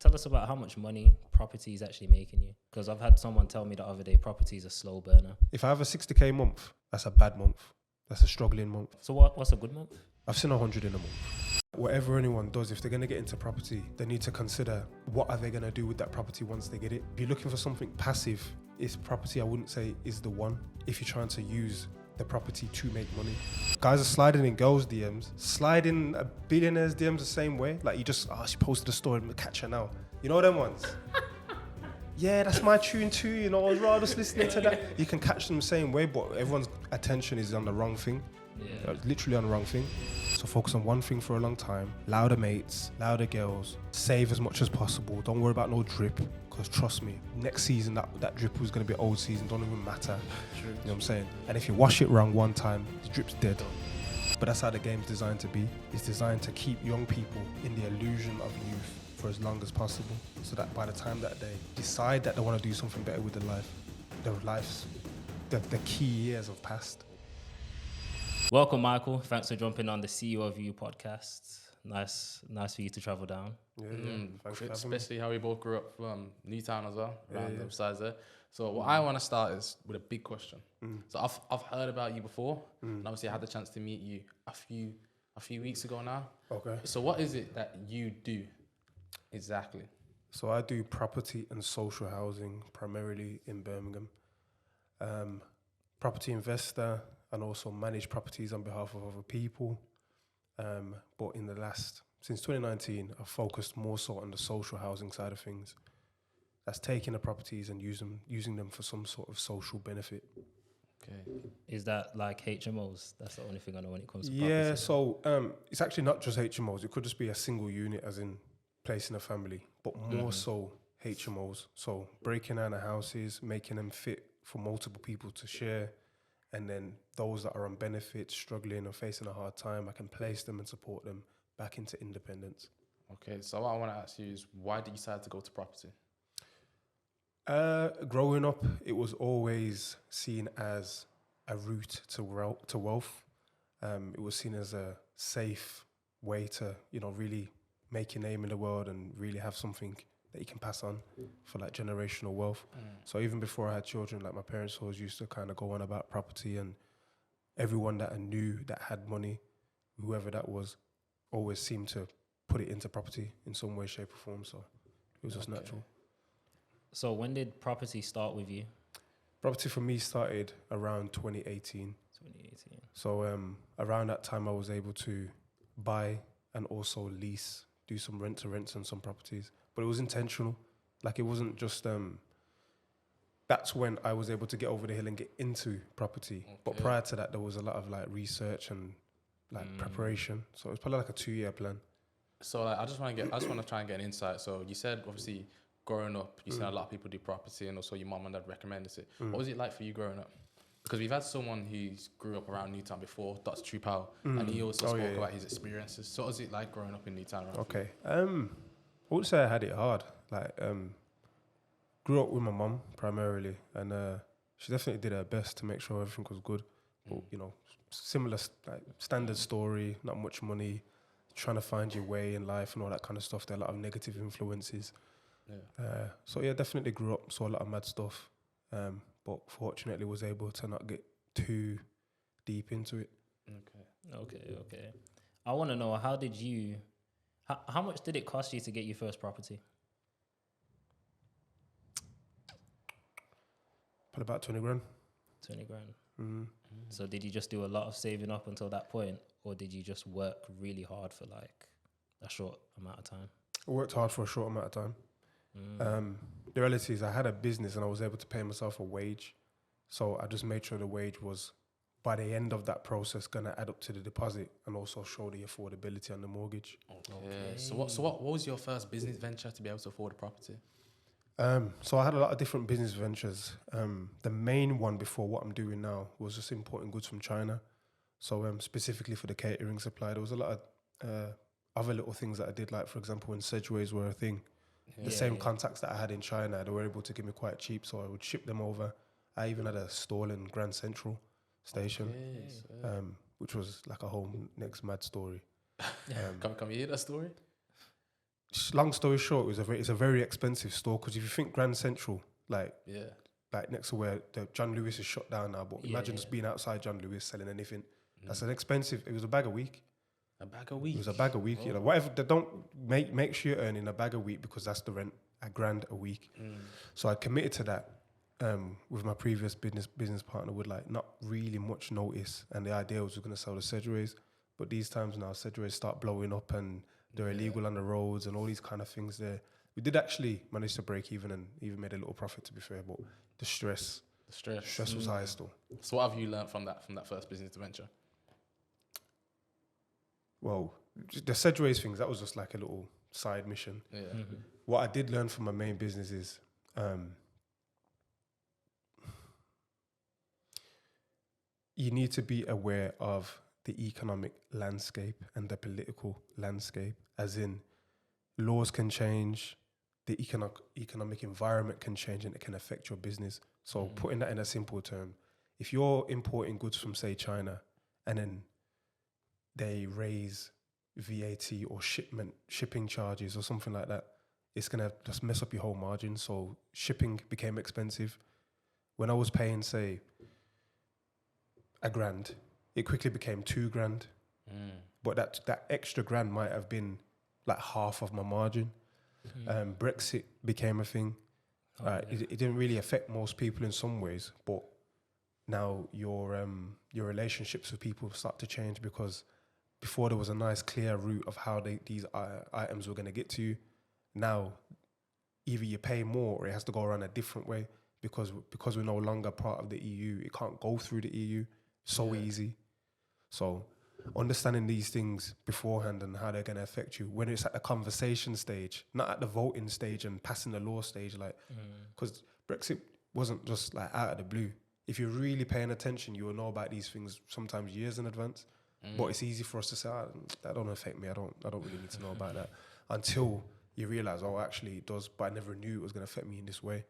Tell us about how much money property is actually making you. Because I've had someone tell me the other day property is a slow burner. If I have a 60k month, that's a bad month. That's a struggling month. So what's a good month? I've seen 100 in a month. Whatever anyone does, if they're going to get into property, they need to consider what are they going to do with that property once they get it. If you're looking for something passive, is property, I wouldn't say, is the one. If you're trying to use the property to make money. Guys are sliding in girls' DMs, sliding a billionaire's DMs the same way. Like you just, she posted a story, catch her now. You know them ones? Yeah, that's my tune too, you know, I was rather just listening to that. You can catch them the same way, but everyone's attention is on the wrong thing. Yeah. Literally on the wrong thing. So focus on one thing for a long time. Louder mates, louder girls. Save as much as possible. Don't worry about no drip, because trust me, next season that drip was going to be old season. Don't even matter. True. You know what I'm saying? And if you wash it wrong one time, the drip's dead. But that's how the game's designed to be. It's designed to keep young people in the illusion of youth for as long as possible, so that by the time that they decide that they want to do something better with their lives, the key years have passed. Welcome, Michael. Thanks for jumping on the CEO of You podcast. Nice for you to travel down. Yeah, thanks for having me. Especially how we both grew up from Newtown as well, around them sides there. So what I want to start is with a big question. So I've heard about you before, and obviously I had the chance to meet you a few weeks ago now. Okay. So what is it that you do exactly? So I do property and social housing primarily in Birmingham. Property investor, and also manage properties on behalf of other people. But since 2019, I've focused more so on the social housing side of things. That's taking the properties and using them for some sort of social benefit. Okay. Is that like HMOs? That's the only thing I know when it comes to Yeah, property. so it's actually not just HMOs. It could just be a single unit, as in placing a family, but more so HMOs. So breaking down the houses, making them fit for multiple people to share. And then those that are on benefits, struggling or facing a hard time, I can place them and support them back into independence. Okay, so what I want to ask you is, why did you decide to go to property? Growing up, it was always seen as a route to wealth. It was seen as a safe way to, really make your name in the world and really have something that you can pass on for like generational wealth. So even before I had children, like my parents always used to kind of go on about property, and everyone that I knew that had money, whoever that was, always seemed to put it into property in some way, shape or form. So it was just natural. So when did property start with you? Property for me started around 2018. 2018. So around that time I was able to buy and also lease, do some rent to rents on some properties. But it was intentional. Like it wasn't just, that's when I was able to get over the hill and get into property. Okay. But prior to that, there was a lot of like research and like preparation. So it was probably like a 2-year plan. So like, I just want to try and get an insight. So you said obviously growing up, you said a lot of people do property, and also your mum and dad recommended it. What was it like for you growing up? Because we've had someone who grew up around Newtown before, Dr. True Powell, and he also spoke about his experiences. So what was it like growing up in Newtown? Okay. I would say I had it hard. Like, grew up with my mum primarily, and she definitely did her best to make sure everything was good. But, similar like standard story, not much money, trying to find your way in life and all that kind of stuff. There are a lot of negative influences. Yeah. So yeah, definitely grew up, saw a lot of mad stuff, but fortunately was able to not get too deep into it. Okay. I want to know, how much did it cost you to get your first property? Probably about 20 grand. 20 grand. So did you just do a lot of saving up until that point, or did you just work really hard for like a short amount of time? I worked hard for a short amount of time. The reality is I had a business and I was able to pay myself a wage. So I just made sure the wage was, by the end of that process, going to add up to the deposit and also show the affordability on the mortgage. Okay. So what was your first business venture to be able to afford a property? So I had a lot of different business ventures. The main one before what I'm doing now was just importing goods from China. So specifically for the catering supply, there was a lot of other little things that I did, like for example when Sedgeways were a thing. The same contacts that I had in China, they were able to give me quite cheap, so I would ship them over. I even had a stall in Grand Central Station, which was like a whole next mad story. Can we hear that story? long story short, it's a very expensive store because if you think Grand Central, like next to where the John Lewis is shut down now, but imagine just being outside John Lewis selling anything. That's an expensive. It was a bag a week. A bag a week. It was a bag a week. You know, whatever they don't make sure you're earning a bag a week because that's the rent, $1,000 a week. So I committed to that with my previous business partner with like not really much notice, and the idea was we're going to sell the Sedgeways, but these times now Sedgeways start blowing up and they're illegal on the roads and all these kind of things there. We did actually manage to break even and even made a little profit, to be fair, but the stress was high still. So what have you learned from that first business venture? Well, the Sedgeways things, that was just like a little side mission. Yeah. What I did learn from my main business is you need to be aware of the economic landscape and the political landscape, as in laws can change, the economic environment can change, and it can affect your business. So putting that in a simple term, if you're importing goods from, say, China, and then they raise VAT or shipping charges or something like that, it's going to just mess up your whole margin. So shipping became expensive. When I was paying, say, $1,000, it quickly became $2,000. But that extra grand might have been like half of my margin. Brexit became a thing. It didn't really affect most people in some ways, but now your relationships with people start to change, because before there was a nice clear route of how these items were going to get to you. Now, either you pay more or it has to go around a different way because we're no longer part of the EU. It can't go through the EU so easy. So understanding these things beforehand and how they're going to affect you when it's at the conversation stage, not at the voting stage and passing the law stage, like, because Brexit wasn't just like out of the blue. If you're really paying attention, you will know about these things sometimes years in advance. But it's easy for us to say, that don't affect me. I don't really need to know about that, until you realize, oh, actually it does, but I never knew it was going to affect me in this way.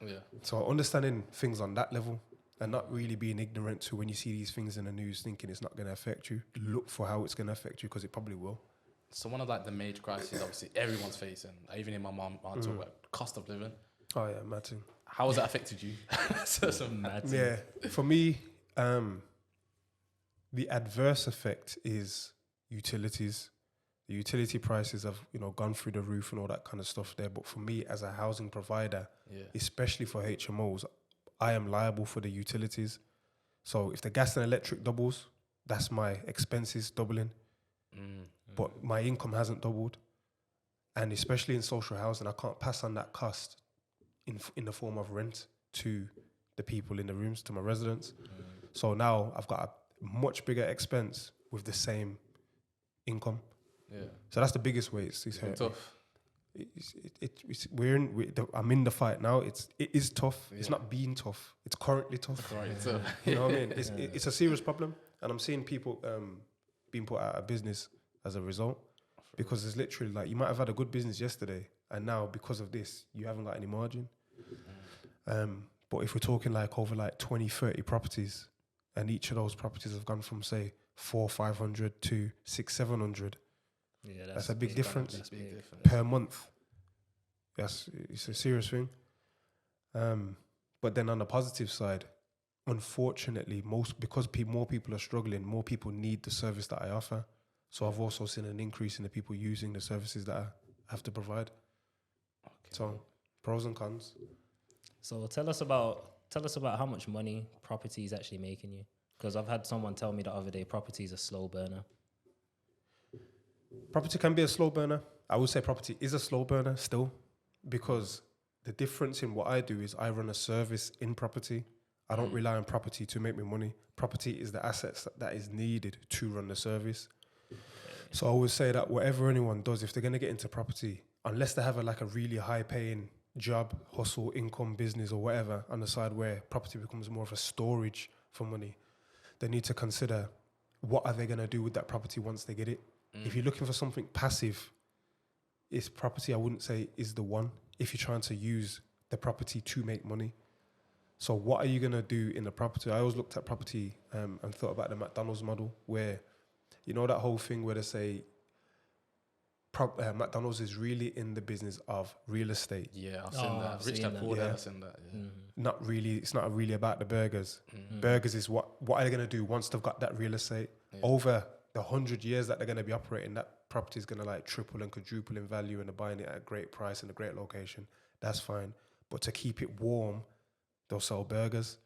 Yeah. So understanding things on that level and not really being ignorant to when you see these things in the news thinking it's not going to affect you, look for how it's going to affect you, because it probably will. So one of like the major crises obviously everyone's facing, even in my mom, talk about cost of living. Oh yeah, mad thing. How has that affected you? Mad thing. Yeah, for me, the adverse effect is utilities. The utility prices have, gone through the roof and all that kind of stuff there. But for me, as a housing provider, especially for HMOs, I am liable for the utilities. So if the gas and electric doubles, that's my expenses doubling. But my income hasn't doubled. And especially in social housing, I can't pass on that cost in the form of rent to the people in the rooms, to my residents. So now I've got a much bigger expense with the same income. Yeah. So that's the biggest way. It's tough. I'm in the fight now. It is tough. Yeah. It's not being tough. It's currently tough. You know what I mean? It's a serious problem, and I'm seeing people being put out of business as a result, because it's literally like you might have had a good business yesterday, and now because of this, you haven't got any margin. But if we're talking like over like 20, 30 properties, and each of those properties have gone from say 400-500 to 600-700. Yeah, that's a big difference per month. It's a serious thing. But then on the positive side, unfortunately, because more people are struggling, more people need the service that I offer. So I've also seen an increase in the people using the services that I have to provide. Okay. So pros and cons. So tell us about how much money property is actually making you. Because I've had someone tell me the other day, property is a slow burner. Property can be a slow burner. I would say property is a slow burner still, because the difference in what I do is I run a service in property. I don't rely on property to make me money. Property is the assets that is needed to run the service. So I would say that whatever anyone does, if they're going to get into property, unless they have a really high paying job, hustle, income, business or whatever on the side where property becomes more of a storage for money, they need to consider what are they going to do with that property once they get it. If you're looking for something passive, it's property, I wouldn't say is the one if you're trying to use the property to make money. So what are you going to do in the property? I always looked at property and thought about the McDonald's model, where, that whole thing where they say McDonald's is really in the business of real estate. Yeah, I've seen that. I've Rich seen Dad that. Poor Dad, Yeah. I've seen that. Yeah. Not really. It's not really about the burgers. Burgers is what are they going to do once they've got that real estate? Over the 100 years that they're going to be operating, that property is going to like triple and quadruple in value, and they're buying it at a great price in a great location. That's fine. But to keep it warm, they'll sell burgers,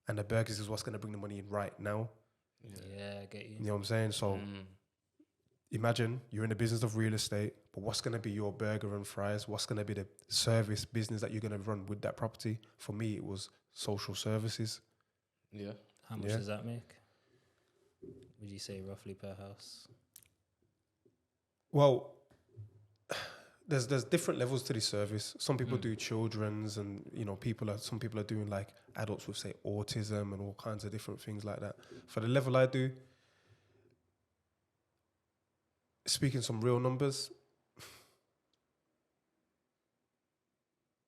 and the burgers is what's going to bring the money in right now. Yeah, I get you. You know what I'm saying? So imagine you're in the business of real estate, but what's going to be your burger and fries? What's going to be the service business that you're going to run with that property? For me, it was social services. Yeah. How much does that make? Would you say roughly per house? Well, there's different levels to this service. Some people do children's, and some people are doing like adults with say autism and all kinds of different things like that. For the level I do, speaking some real numbers,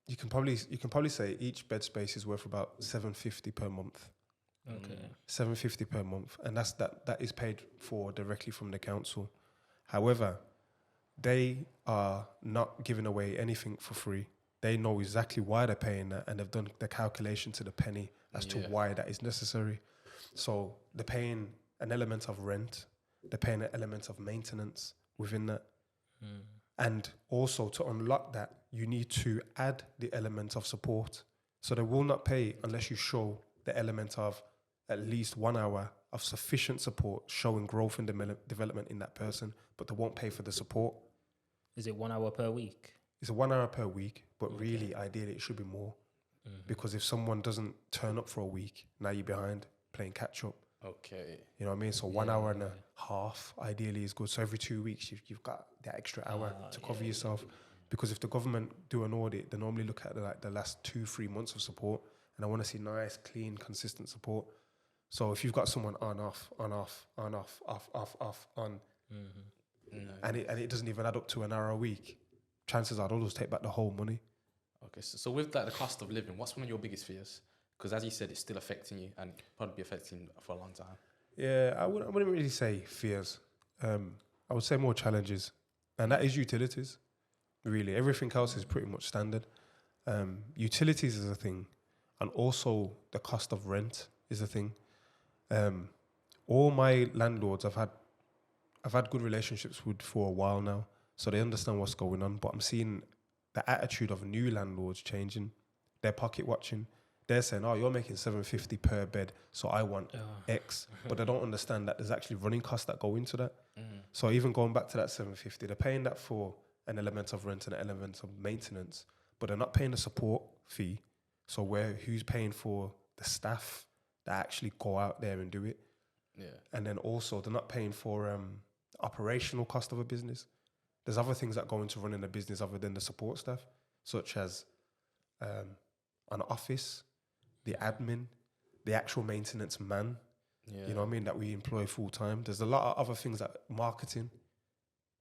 you can probably say each bed space is worth about $750 per month. Okay. $750 per month, and that is paid for directly from the council. However, they are not giving away anything for free. They know exactly why they're paying that, and they've done the calculation to the penny as to why that is necessary. So they're paying an element of rent, they're paying an element of maintenance within that. And also to unlock that, you need to add the element of support. So they will not pay unless you show the element of at least 1 hour of sufficient support showing growth and development in that person, but they won't pay for the support. Is it 1 hour per week? It's a 1 hour per week, but really, ideally, it should be more. Because if someone doesn't turn up for a week, now you're behind playing catch up. Okay. You know what I mean? So 1 hour and a half, ideally, is good. So every 2 weeks, you've got that extra hour to cover yourself. Because if the government do an audit, they normally look at the last 2-3 months of support, and I want to see nice, clean, consistent support. So if you've got someone on, off, on, off, on, off, off, on, and it doesn't even add up to an hour a week, chances are they'll just take back the whole money. Okay, so with that, the cost of living, what's one of your biggest fears? Because as you said, it's still affecting you and probably be affecting you for a long time. Yeah, I wouldn't really say fears. I would say more challenges, and that is utilities. Really, everything else is pretty much standard. Utilities is a thing, and also the cost of rent is a thing. All my landlords I've had good relationships with for a while now, so they understand what's going on. But I'm seeing the attitude of new landlords changing. They're pocket watching. They're saying, "Oh, you're making $750 per bed, so I want X." But they don't understand that there's actually running costs that go into that. So even going back to that $750, they're paying that for an element of rent and an element of maintenance, but they're not paying the support fee. So who's paying for the staff that actually go out there and do it? Yeah. And then also they're not paying for operational cost of a business. There's other things that go into running a business other than the support staff, such as an office, the admin, the actual maintenance man. You know what I mean? That we employ full time. There's a lot of other things that marketing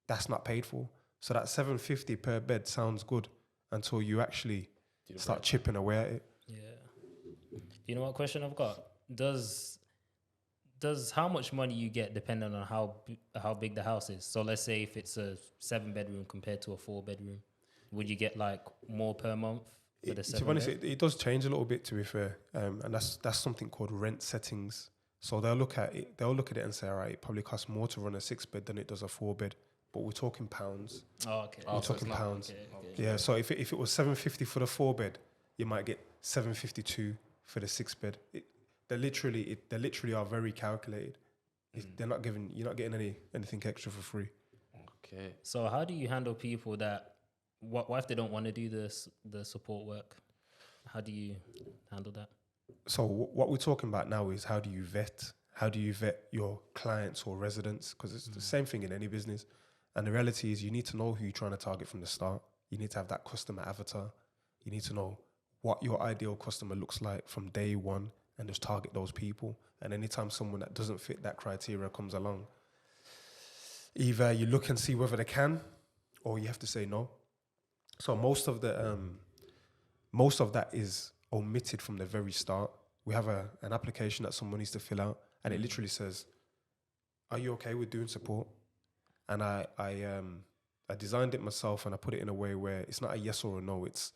that's not paid for. So that $750 per bed sounds good until you actually start chipping away at it. Yeah. You know what question I've got? Does how much money you get depend on how big the house is? So let's say if it's a 7-bedroom compared to a 4-bedroom, would you get like more per month for the 7 To be honest, it does change a little bit, to be fair, and that's something called rent settings. So they'll look at it and say, all right, it probably costs more to run a 6-bed than it does a 4-bed, but we're talking pounds. Oh, okay. We're talking pounds. Okay. Yeah. So if it was $750 for the 4-bed, you might get $752 for the 6-bed. They literally are very calculated. You're not getting anything extra for free. Okay. So how do you handle people that what if they don't want to do the support work? How do you handle that? So what we're talking about now is how do you vet your clients or residents? Because it's the same thing in any business. And the reality is you need to know who you're trying to target from the start. You need to have that customer avatar. You need to know what your ideal customer looks like from day one and just target those people. And anytime someone that doesn't fit that criteria comes along, either you look and see whether they can, or you have to say no. So most of that is omitted from the very start. We have an application that someone needs to fill out, and it literally says, "Are you okay with doing support?" And I I designed it myself and I put it in a way where it's not a yes or a no. It's,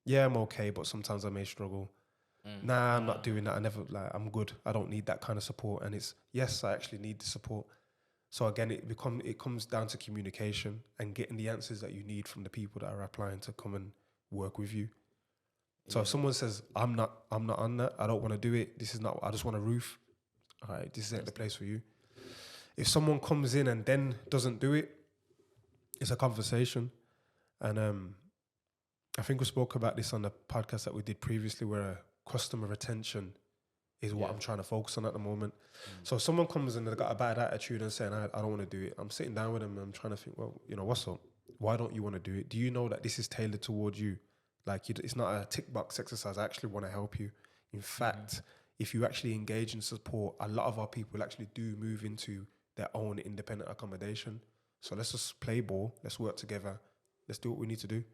yeah, I'm okay, but sometimes I may struggle. Nah, I'm not doing that. I'm good. I don't need that kind of support. And it's, yes, I actually need the support. So again, it comes down to communication and getting the answers that you need from the people that are applying to come and work with you. So if someone says, I'm not on that, I don't want to do it, this is not, I just want a roof, all right, this isn't the place for you. If someone comes in and then doesn't do it, it's a conversation. And I think we spoke about this on the podcast that we did previously, where customer retention is what I'm trying to focus on at the moment. So if someone comes and they've got a bad attitude and saying, I don't want to do it, I'm sitting down with them and I'm trying to think, well, what's up? Why don't you want to do it? Do you know that this is tailored towards you? Like, it's not a tick box exercise. I actually want to help you. In fact, if you actually engage in support, a lot of our people actually do move into their own independent accommodation. So let's just play ball. Let's work together. Let's do what we need to do.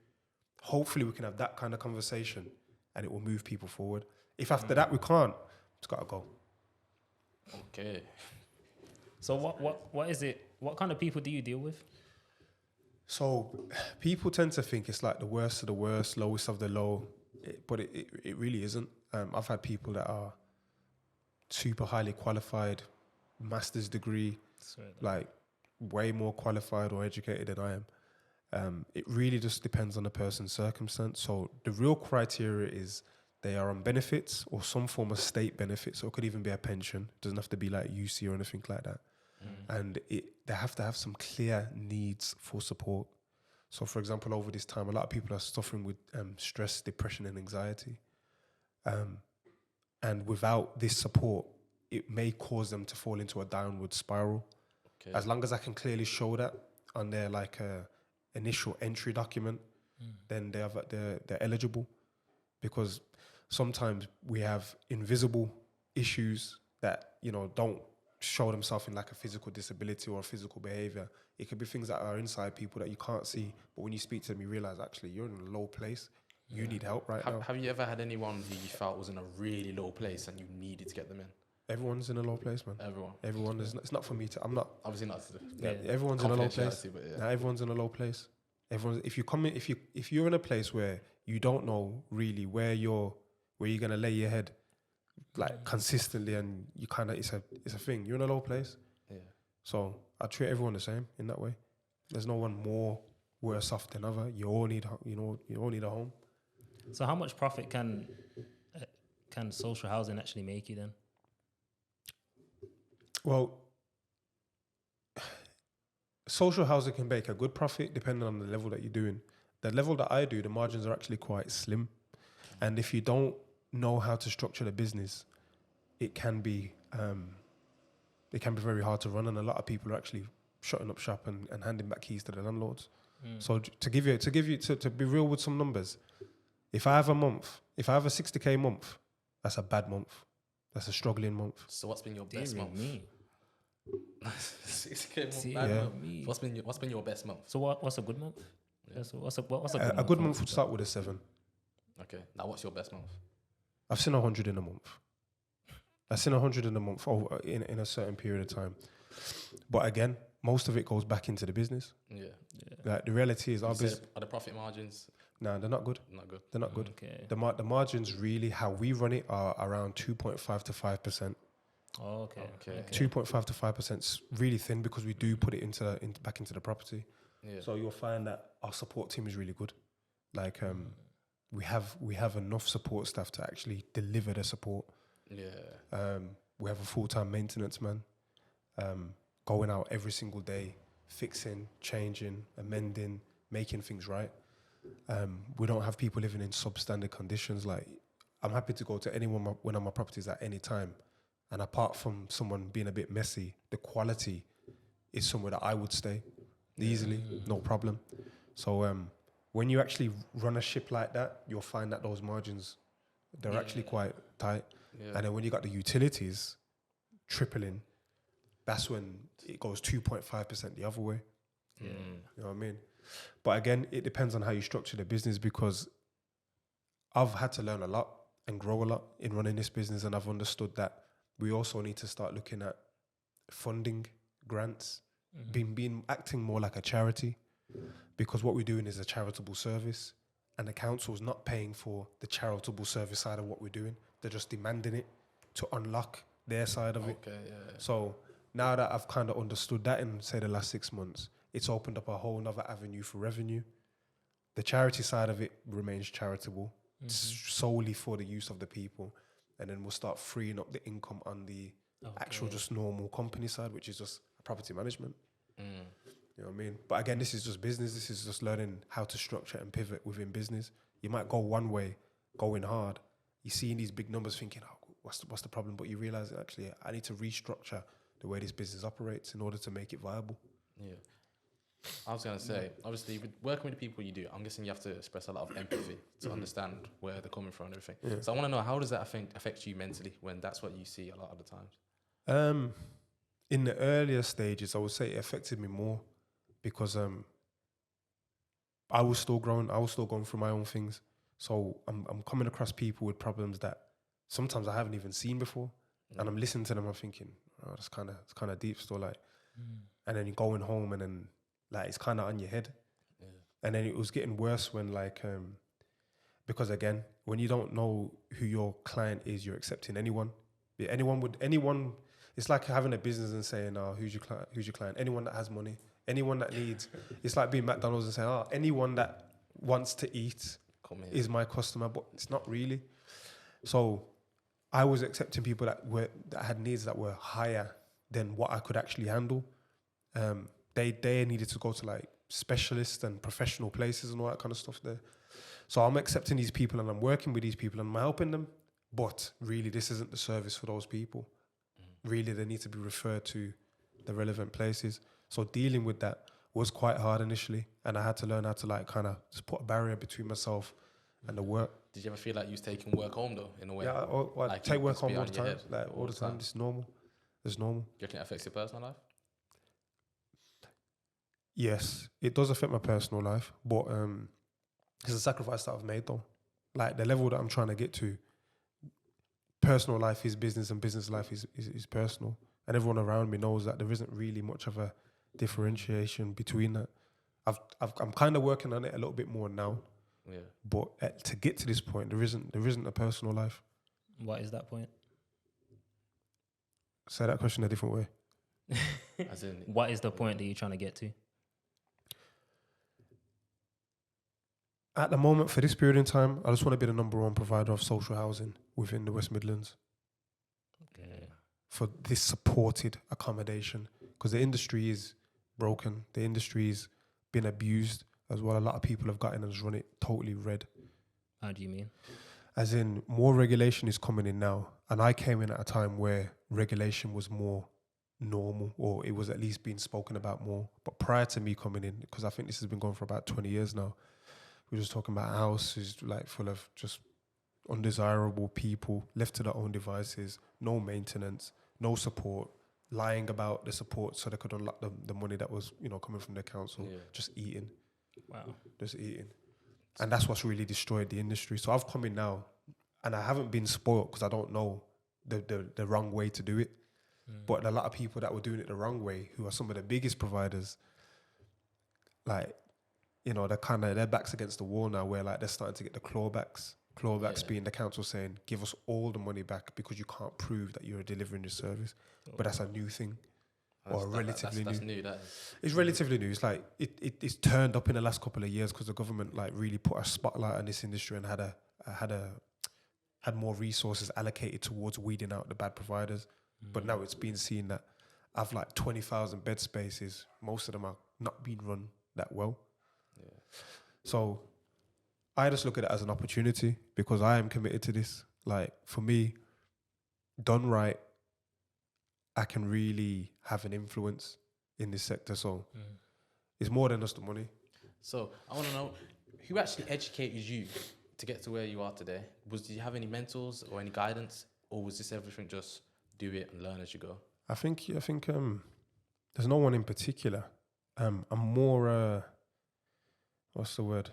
Hopefully we can have that kind of conversation and it will move people forward. If after that we can't, it's got to go. Okay. So what is it? What kind of people do you deal with? So people tend to think it's like the worst of the worst, lowest of the low, but it really isn't. I've had people that are super highly qualified, master's degree, like way more qualified or educated than I am. It really just depends on the person's circumstance. So the real criteria is they are on benefits or some form of state benefit. So it could even be a pension. It doesn't have to be like UC or anything like that. And they have to have some clear needs for support. So for example, over this time, a lot of people are suffering with stress, depression and anxiety. And without this support, it may cause them to fall into a downward spiral. Okay. As long as I can clearly show that on their like initial entry document, then they're eligible. Because sometimes we have invisible issues that, don't show themselves in like a physical disability or a physical behavior. It could be things that are inside people that you can't see, but when you speak to them, you realize actually you're in a low place. You need help now. Have you ever had anyone who you felt was in a really low place and you needed to get them in? Everyone's in a low place, man. Everyone is. It's not for me to. I'm not. Obviously not. Everyone's in a low place. Now everyone's in a low place. If you come in, if you're in a place where you don't know really where you're gonna lay your head, like consistently, and you kind of it's a thing. You're in a low place. Yeah. So I treat everyone the same in that way. There's no one more worse off than other. You all need a home. So how much profit can social housing actually make you then? Well, social housing can make a good profit depending on the level that you're doing. The level that I do, the margins are actually quite slim. And if you don't know how to structure the business, it can be very hard to run. And a lot of people are actually shutting up shop and handing back keys to the landlords. So to be real with some numbers, if I have a 60K month, that's a bad month. That's a struggling month. So what's been your best month? 60K month, month. What's been your best month? So what's a good month? Yeah. So what's a good month? A good month would start with a 7. Okay. Now what's your best month? I've seen 100 in a month. I've seen 100 in a month in a certain period of time. But again, most of it goes back into the business. Yeah. Like the reality is our business. Are the profit margins? No, they're not good. They're not good. Okay. The margins really, how we run it, are around 2.5 to 5%. Oh, okay. 2.5 to 5% is really thin because we do put it back into the property. Yeah. So you'll find that our support team is really good. Like we have enough support staff to actually deliver the support. Yeah. We have a full-time maintenance man going out every single day, fixing, changing, amending, making things right. We don't have people living in substandard conditions. Like, I'm happy to go to anyone one of my properties at any time. And apart from someone being a bit messy, the quality is somewhere that I would stay easily, no problem. So when you actually run a ship like that, you'll find that those margins, they're actually quite tight. Yeah. And then when you got the utilities tripling, that's when it goes 2.5% the other way. Yeah. You know what I mean? But again, it depends on how you structure the business, because I've had to learn a lot and grow a lot in running this business, and I've understood that we also need to start looking at funding, grants, acting more like a charity. because what we're doing is a charitable service, and the council's not paying for the charitable service side of what we're doing. They're just demanding it to unlock their side of it. Okay, yeah. So now that I've kind of understood that in, say, the last 6 months, it's opened up a whole nother avenue for revenue. The charity side of it remains charitable, solely for the use of the people. And then we'll start freeing up the income on the actual just normal company side, which is just property management. You know what I mean? But again, this is just business. This is just learning how to structure and pivot within business. You might go one way, going hard. You see these big numbers thinking, oh, what's the problem? But you realize that actually I need to restructure the way this business operates in order to make it viable. Yeah. I was going to say, obviously, with working with the people you do, I'm guessing you have to express a lot of empathy to understand where they're coming from and everything. Yeah. So I want to know, how does that affect you mentally when that's what you see a lot of the times? In the earlier stages, I would say it affected me more because I was still growing. I was still going through my own things. So I'm coming across people with problems that sometimes I haven't even seen before. And I'm listening to them, I'm thinking, oh, it's kind of deep still, like. And then you're going home and then like it's kind of on your head. Yeah. And then it was getting worse when like, because again, when you don't know who your client is, you're accepting anyone. Anyone, it's like having a business and saying, oh, who's your client? Anyone that has money, anyone that needs, it's like being McDonald's and saying, oh, anyone that wants to eat is my customer, but it's not really. So I was accepting people that had needs that were higher than what I could actually handle. They needed to go to like specialists and professional places and all that kind of stuff there. So I'm accepting these people and I'm working with these people and I'm helping them, but really this isn't the service for those people. Really, they need to be referred to the relevant places. So dealing with that was quite hard initially, and I had to learn how to like kind of just put a barrier between myself and the work. Did you ever feel like you was taking work home though, in a way? Yeah, I like take work home all the time. Like all the time. It's normal. It's normal. Do you reckon it affects your personal life? Yes, it does affect my personal life, but it's a sacrifice that I've made though. Like the level that I'm trying to get to, personal life is business and business life is personal. And everyone around me knows that there isn't really much of a differentiation between that. I'm kind of working on it a little bit more now. Yeah. But to get to this point, there isn't a personal life. What is that point? Say that question a different way. As in, what is the point that you're trying to get to? At the moment, for this period in time, I just want to be the number one provider of social housing within the West Midlands. Okay. For this supported accommodation, because the industry is broken. The industry's been abused as well. A lot of people have gotten and just run it totally red. How do you mean? As in, more regulation is coming in now. And I came in at a time where regulation was more normal, or it was at least being spoken about more. But prior to me coming in, because I think this has been going for about 20 years now, we were just talking about houses like full of just undesirable people left to their own devices, no maintenance, no support, lying about the support so they could unlock the money that was, coming from the council, just eating. Wow. Just eating. And that's what's really destroyed the industry. So I've come in now and I haven't been spoiled because I don't know the wrong way to do it. But a lot of people that were doing it the wrong way, who are some of the biggest providers, like, their backs against the wall now, where like they're starting to get the clawbacks being the council saying, give us all the money back because you can't prove that you're delivering your service. But that's a new thing. That's new. It's relatively new. It's like it's turned up in the last couple of years because the government like really put a spotlight on this industry and had more resources allocated towards weeding out the bad providers. But now it's been seen that I've like 20,000 bed spaces. Most of them are not being run that well. Yeah. So I just look at it as an opportunity because I am committed to this. Like for me, done right, I can really have an influence in this sector. So it's more than just the money. So I want to know, who actually educated you to get to where you are today? Did you have any mentors or any guidance, or was this everything just do it and learn as you go? I think there's no one in particular. I'm more what's the word?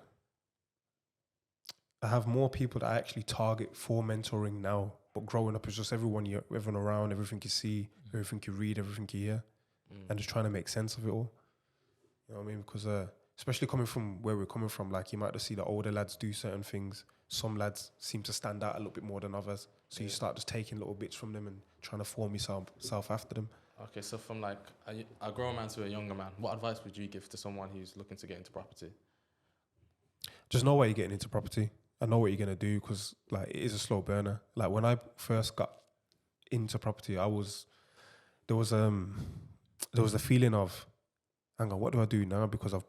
I have more people that I actually target for mentoring now. But growing up is just everyone around, everything you see, everything you read, everything you hear, and just trying to make sense of it all. You know what I mean? Because especially coming from where we're coming from, like you might just see the older lads do certain things. Some lads seem to stand out a little bit more than others. So you start just taking little bits from them and trying to form yourself after them. Okay, so from like a grown man to a younger man, what advice would you give to someone who's looking to get into property? Just know why you're getting into property and know what you're going to do, because like it is a slow burner. Like when I first got into property, there was the feeling of, hang on, what do I do now? Because I've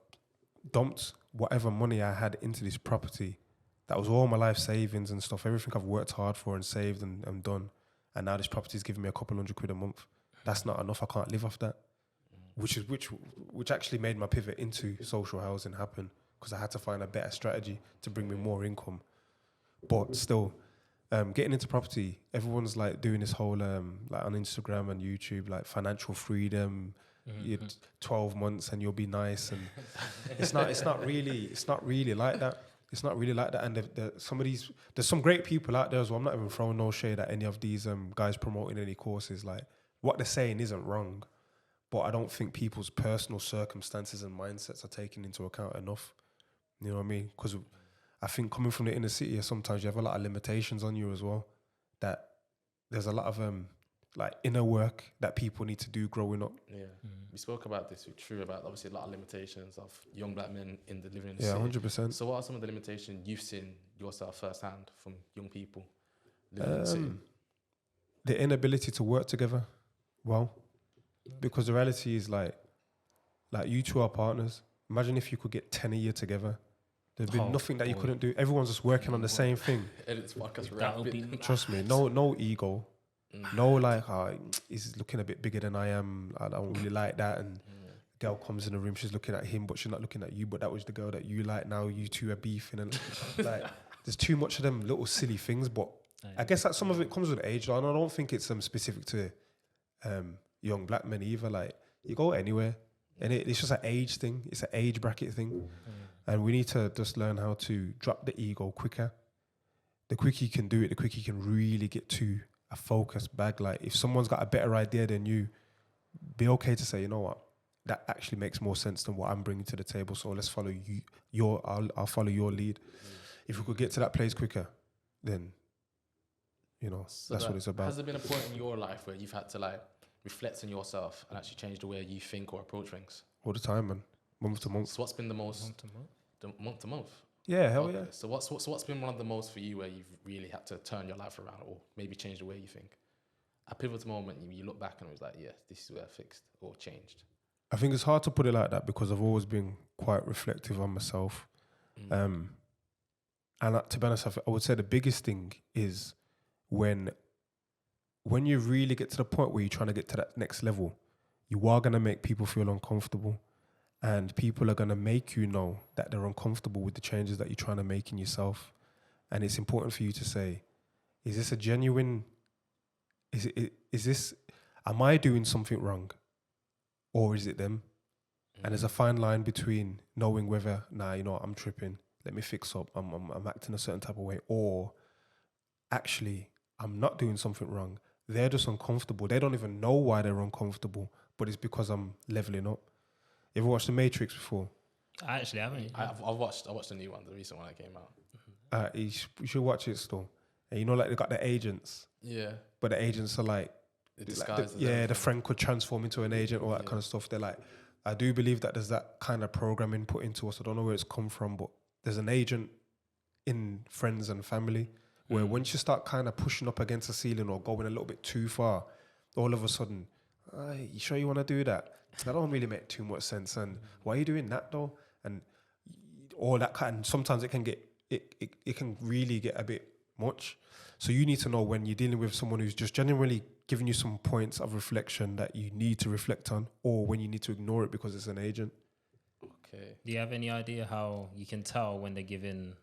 dumped whatever money I had into this property. That was all my life savings and stuff, everything I've worked hard for and saved and done. And now this property is giving me a couple £100 a month. That's not enough. I can't live off that. Which actually made my pivot into social housing happen, because I had to find a better strategy to bring me more income. But still, getting into property, everyone's like doing this whole like on Instagram and YouTube, like financial freedom. You're 12 months and you'll be nice, and it's not really like that. It's not really like that. And there's some great people out there as well. I'm not even throwing no shade at any of these guys promoting any courses. Like what they're saying isn't wrong, but I don't think people's personal circumstances and mindsets are taken into account enough. You know what I mean? Because I think coming from the inner city, sometimes you have a lot of limitations on you as well. That there's a lot of like inner work that people need to do growing up. Yeah, we spoke about this. We're true about obviously a lot of limitations of young black men living in the Yeah, city. 100%. So what are some of the limitations you've seen yourself firsthand from young people living in the city? The inability to work together well, because the reality is like you two are partners. Imagine if you could get 10 a year together. There'd be nothing that you couldn't do. Everyone's just working on the same thing. Edit podcast That'll rapid. be Trust me, no ego. No, like, he's looking a bit bigger than I am. I don't really like that. And girl comes in the room, she's looking at him, but she's not looking at you. But that was the girl that you like. Now you two are beefing. And like, there's too much of them little silly things. But I guess that some of it comes with age. And I don't think it's specific to young black men either. Like, you go anywhere. And it's just an age thing. It's an age bracket thing. And we need to just learn how to drop the ego quicker. The quicker you can do it, the quicker you can really get to a focused bag. Like if someone's got a better idea than you, be okay to say, you know what, that actually makes more sense than what I'm bringing to the table. So let's follow you. I'll follow your lead. If we could get to that place quicker, then so that's what it's about. Has there been a point in your life where you've had to like reflect on yourself and actually change the way you think or approach things? All the time, man. Month to month. So what's been the most? Month to month. Yeah, hell yeah. So what's been one of the most for you where you've really had to turn your life around or maybe change the way you think? A pivotal moment, you look back and it was like, yeah, this is where I fixed or changed. I think it's hard to put it like that because I've always been quite reflective on myself. And to be honest, I would say the biggest thing is when you really get to the point where you're trying to get to that next level, you are going to make people feel uncomfortable. And people are going to make you know that they're uncomfortable with the changes that you're trying to make in yourself. And it's important for you to say, is this a genuine, am I doing something wrong? Or is it them? And there's a fine line between knowing whether, I'm tripping, let me fix up, I'm acting a certain type of way. Or actually, I'm not doing something wrong. They're just uncomfortable. They don't even know why they're uncomfortable, but it's because I'm leveling up. You ever watched The Matrix before? I actually haven't. I've watched the new one, the recent one that came out. You should watch it still. And like they got the agents. Yeah. But the agents are like, the friend could transform into an agent, all that kind of stuff. They're like, I do believe that there's that kind of programming put into us. I don't know where it's come from, but there's an agent in friends and family where once you start kind of pushing up against the ceiling or going a little bit too far, all of a sudden, you sure you want to do that? That don't really make too much sense. And why are you doing that though? And all that kind of, sometimes it can really get a bit much. So you need to know when you're dealing with someone who's just genuinely giving you some points of reflection that you need to reflect on, or when you need to ignore it because it's an agent. Okay. Do you have any idea how you can tell when they're giving,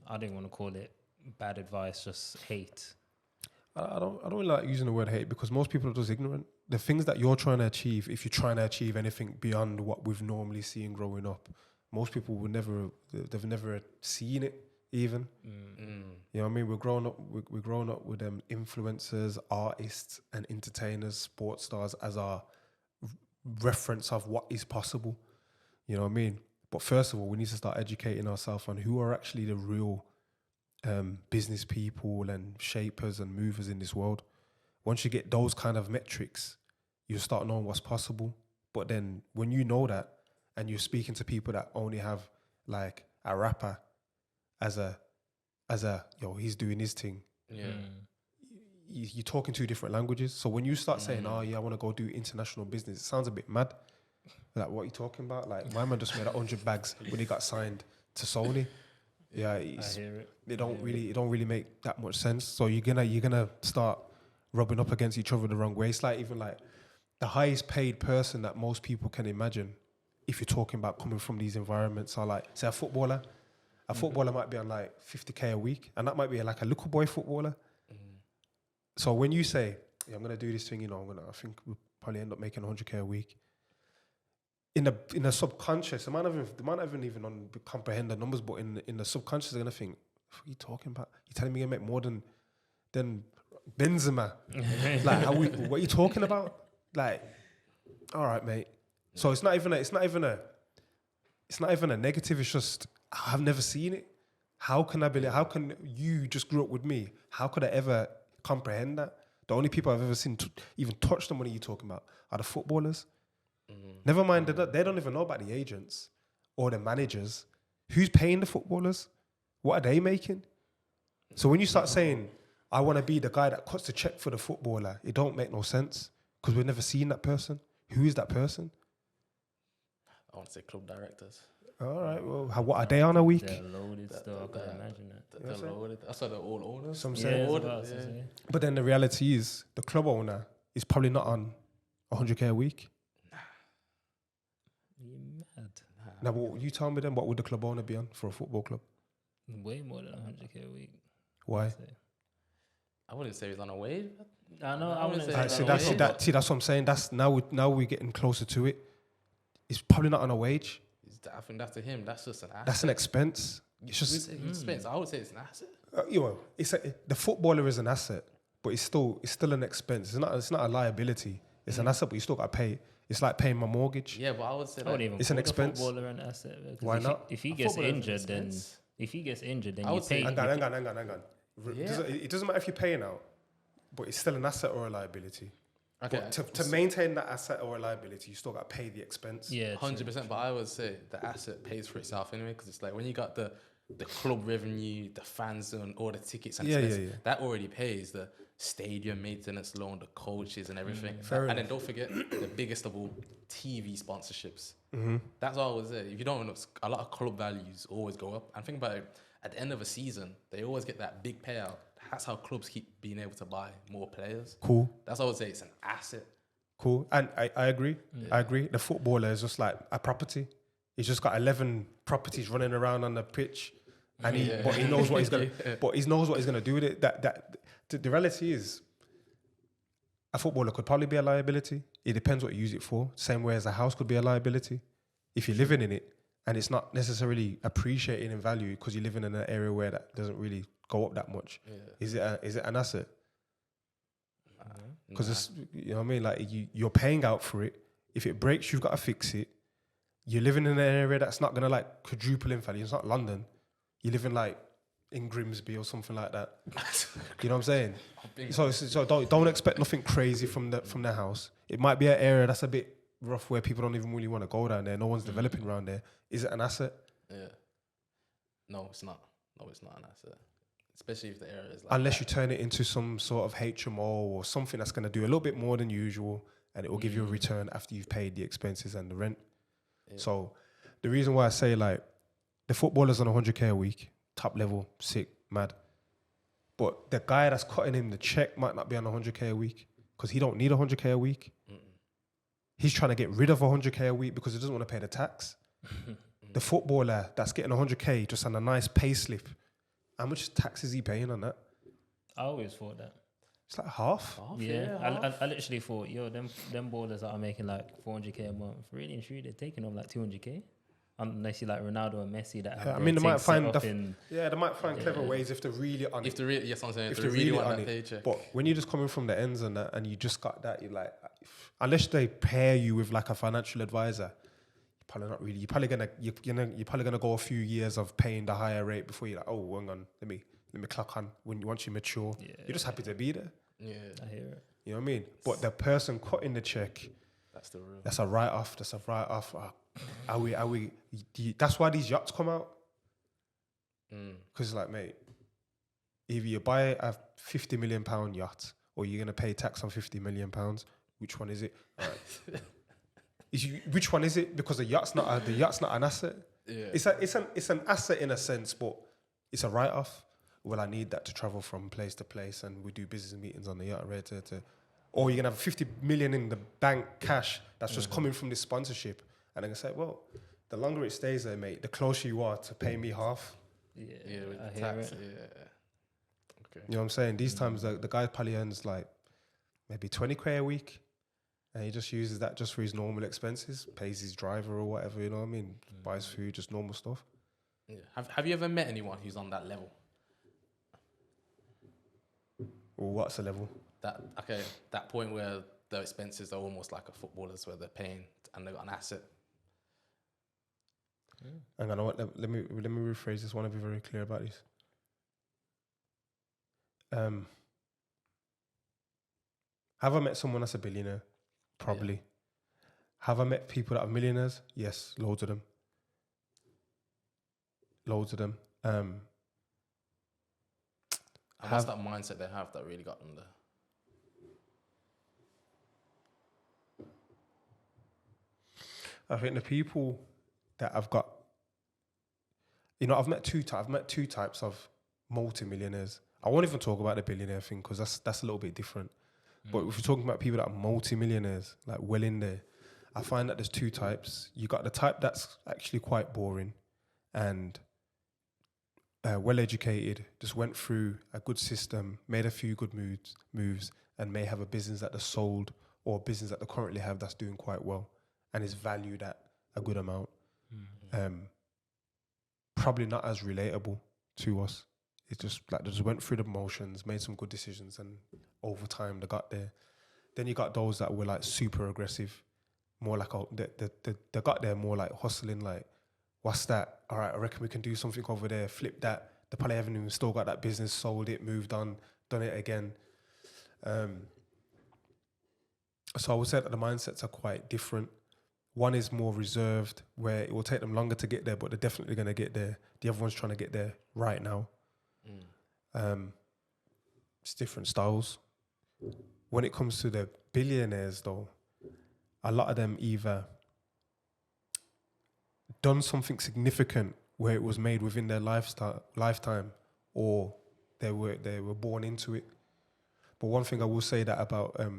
I don't want to call it bad advice, just hate? I don't really like using the word hate because most people are just ignorant. The things that you're trying to achieve, if you're trying to achieve anything beyond what we've normally seen growing up, most people they've never seen it even. You know what I mean? We're growing up with influencers, artists and entertainers, sports stars as our reference of what is possible. You know what I mean? But first of all, we need to start educating ourselves on who are actually the real business people and shapers and movers in this world. Once you get those kind of metrics, you start knowing what's possible. But then when you know that and you're speaking to people that only have like a rapper as a yo, he's doing his thing. Yeah. You're talking two different languages. So when you start saying, oh yeah, I want to go do international business, it sounds a bit mad. Like, what are you talking about? Like, my man just made 100 bags when he got signed to Sony. Yeah, I hear it. It don't really make that much sense. So you're gonna start rubbing up against each other the wrong way. It's like even like the highest paid person that most people can imagine, if you're talking about coming from these environments, are like, say, a footballer. A footballer might be on like 50K a week, and that might be like a little boy footballer. So when you say, yeah, I'm gonna do this thing, I think we'll probably end up making 100K a week. In the subconscious, they might not even comprehend the numbers, but in the subconscious, they're gonna think, what are you talking about? You're telling me you make more than Benzema? Like, what are you talking about? Like, all right, mate. So it's not even a negative. It's just, I've never seen it. How can you just grew up with me? How could I ever comprehend that? The only people I've ever seen even touch the money you're talking about are the footballers. Never mind, they don't even know about the agents or the managers. Who's paying the footballers? What are they making? So when you start saying, I want to be the guy that cuts the check for the footballer, it don't make no sense because we've never seen that person. Who is that person? I want to say club directors. All right, well, what are they on a week? They're loaded still. I can imagine that. They're loaded. That's why they're all owners. Some Yeah, say. it's about to say. But then the reality is, the club owner is probably not on 100K a week. You mad? Now, what you tell me then, what would the club owner be on for a football club? Way more than 100K a week. Why? I wouldn't say he's on a wage. I know. I wouldn't say. That's what I'm saying. That's now we're getting closer to it. It's probably not on a wage. I think that's to him. That's just an asset. That's an expense. It's just expense. I would say it's an asset. the footballer is an asset, but it's still an expense. It's not a liability. It's an asset, but you still got to pay. It's like paying my mortgage. Yeah, but I would say it's an expense. Footballer an asset. Why not? If he gets injured, then you pay. Hang on. Yeah. It doesn't matter if you're paying out, but it's still an asset or a liability. Okay. But to maintain that asset or a liability, you still got to pay the expense. Yeah, 100%. But I would say the asset pays for itself anyway, because it's like when you got the club revenue, the fans and all the tickets and expenses, that already pays the stadium maintenance loan, the coaches and everything. And then don't forget the biggest of all, TV sponsorships. That's all I would say. If you don't know, a lot of club values always go up. And think about it, at the end of a season, they always get that big payout. That's how clubs keep being able to buy more players. Cool. That's what I would say. It's an asset. Cool. And I agree. Yeah. I agree. The footballer is just like a property. He's just got 11 properties running around on the pitch, and he knows what he's gonna. But he knows what he's gonna do with it. The reality is, a footballer could probably be a liability. It depends what you use it for. Same way as a house could be a liability. If you're living in it and it's not necessarily appreciating in value because you're living in an area where that doesn't really go up that much. Yeah. Is it an asset? Because it's, you know what I mean, like you're paying out for it. If it breaks, you've got to fix it. You're living in an area that's not gonna like quadruple in value. It's not London. You live in like in Grimsby or something like that. You know what I'm saying? So don't expect nothing crazy from the house. It might be an area that's a bit rough where people don't even really want to go down there. No one's developing around there. Is it an asset? Yeah. No, it's not. No, it's not an asset. Especially if the area is like unless you turn it into some sort of HMO or something that's going to do a little bit more than usual, and it will give you a return after you've paid the expenses and the rent. Yeah. So the reason why I say like the footballer's on 100K a week, top level, sick, mad. But the guy that's cutting him the check might not be on 100K a week because he don't need 100K a week. He's trying to get rid of 100K a week because he doesn't want to pay the tax. The footballer that's getting 100K just on a nice pay slip, how much tax is he paying on that? I always thought that. It's like half. Yeah. I literally thought, them ballers that are making like 400K a month, really and truly, they're taking home like 200K. Unless you like Ronaldo and Messi that have they might find they might find clever ways if they're really on it. Yes, I'm saying if they really want that paycheck. But when you're just coming from the ends and that, and you just got that, you're like, unless they pair you with like a financial advisor, probably not really. You're probably gonna go a few years of paying the higher rate before you're like, oh, hang on, let me clock on. Once you mature, you're just happy to be there. Yeah, I hear it. You know what I mean? But the person cutting the check, that's the real. that's a write off. That's a write off. That's why these yachts come out. Because like, mate, either you buy a £50 million yacht or you're gonna pay tax on £50 million. Which one is it? Right. Which one is it? Because the yacht's not an asset. Yeah. It's an asset in a sense, but it's a write off. Well, I need that to travel from place to place, and we do business meetings on the yacht. Or you're gonna have 50 million in the bank cash that's just coming from this sponsorship, and I'm gonna say, well, the longer it stays there, mate, the closer you are to pay me half. Yeah, with I the hear tax. it. Yeah. Okay. You know what I'm saying? These times, the guy probably earns like maybe 20k a week, and he just uses that just for his normal expenses, pays his driver or whatever. You know what I mean? Buys food, just normal stuff. Yeah. Have you ever met anyone who's on that level? Or what's the level? That point where the expenses are almost like a footballer's, where they're paying and they've got an asset. Hang on, let me rephrase this. I want to be very clear about this. Have I met someone that's a billionaire? Probably. Yeah. Have I met people that are millionaires? Yes, loads of them. And what's that mindset they have that really got them there? I think the people that I've got, I've met two types of multi-millionaires. I won't even talk about the billionaire thing because that's a little bit different. But if you're talking about people that are multi-millionaires, like well in there, I find that there's two types. You got the type that's actually quite boring and well-educated, just went through a good system, made a few good moves, and may have a business that they sold or a business that they currently have that's doing quite well and is valued at a good amount. Probably not as relatable to us. It's just like they just went through the motions, made some good decisions, and over time they got there. Then you got those that were like super aggressive, more like they got there more like hustling, like, what's that? All right, I reckon we can do something over there, flip that. They probably haven't even still got that business, sold it, moved on, done it again. So I would say that the mindsets are quite different. One is more reserved, where it will take them longer to get there, but they're definitely going to get there. The other one's trying to get there right now. It's different styles. When it comes to the billionaires, though, a lot of them either done something significant where it was made within their lifetime, or they were born into it. But one thing I will say that about, to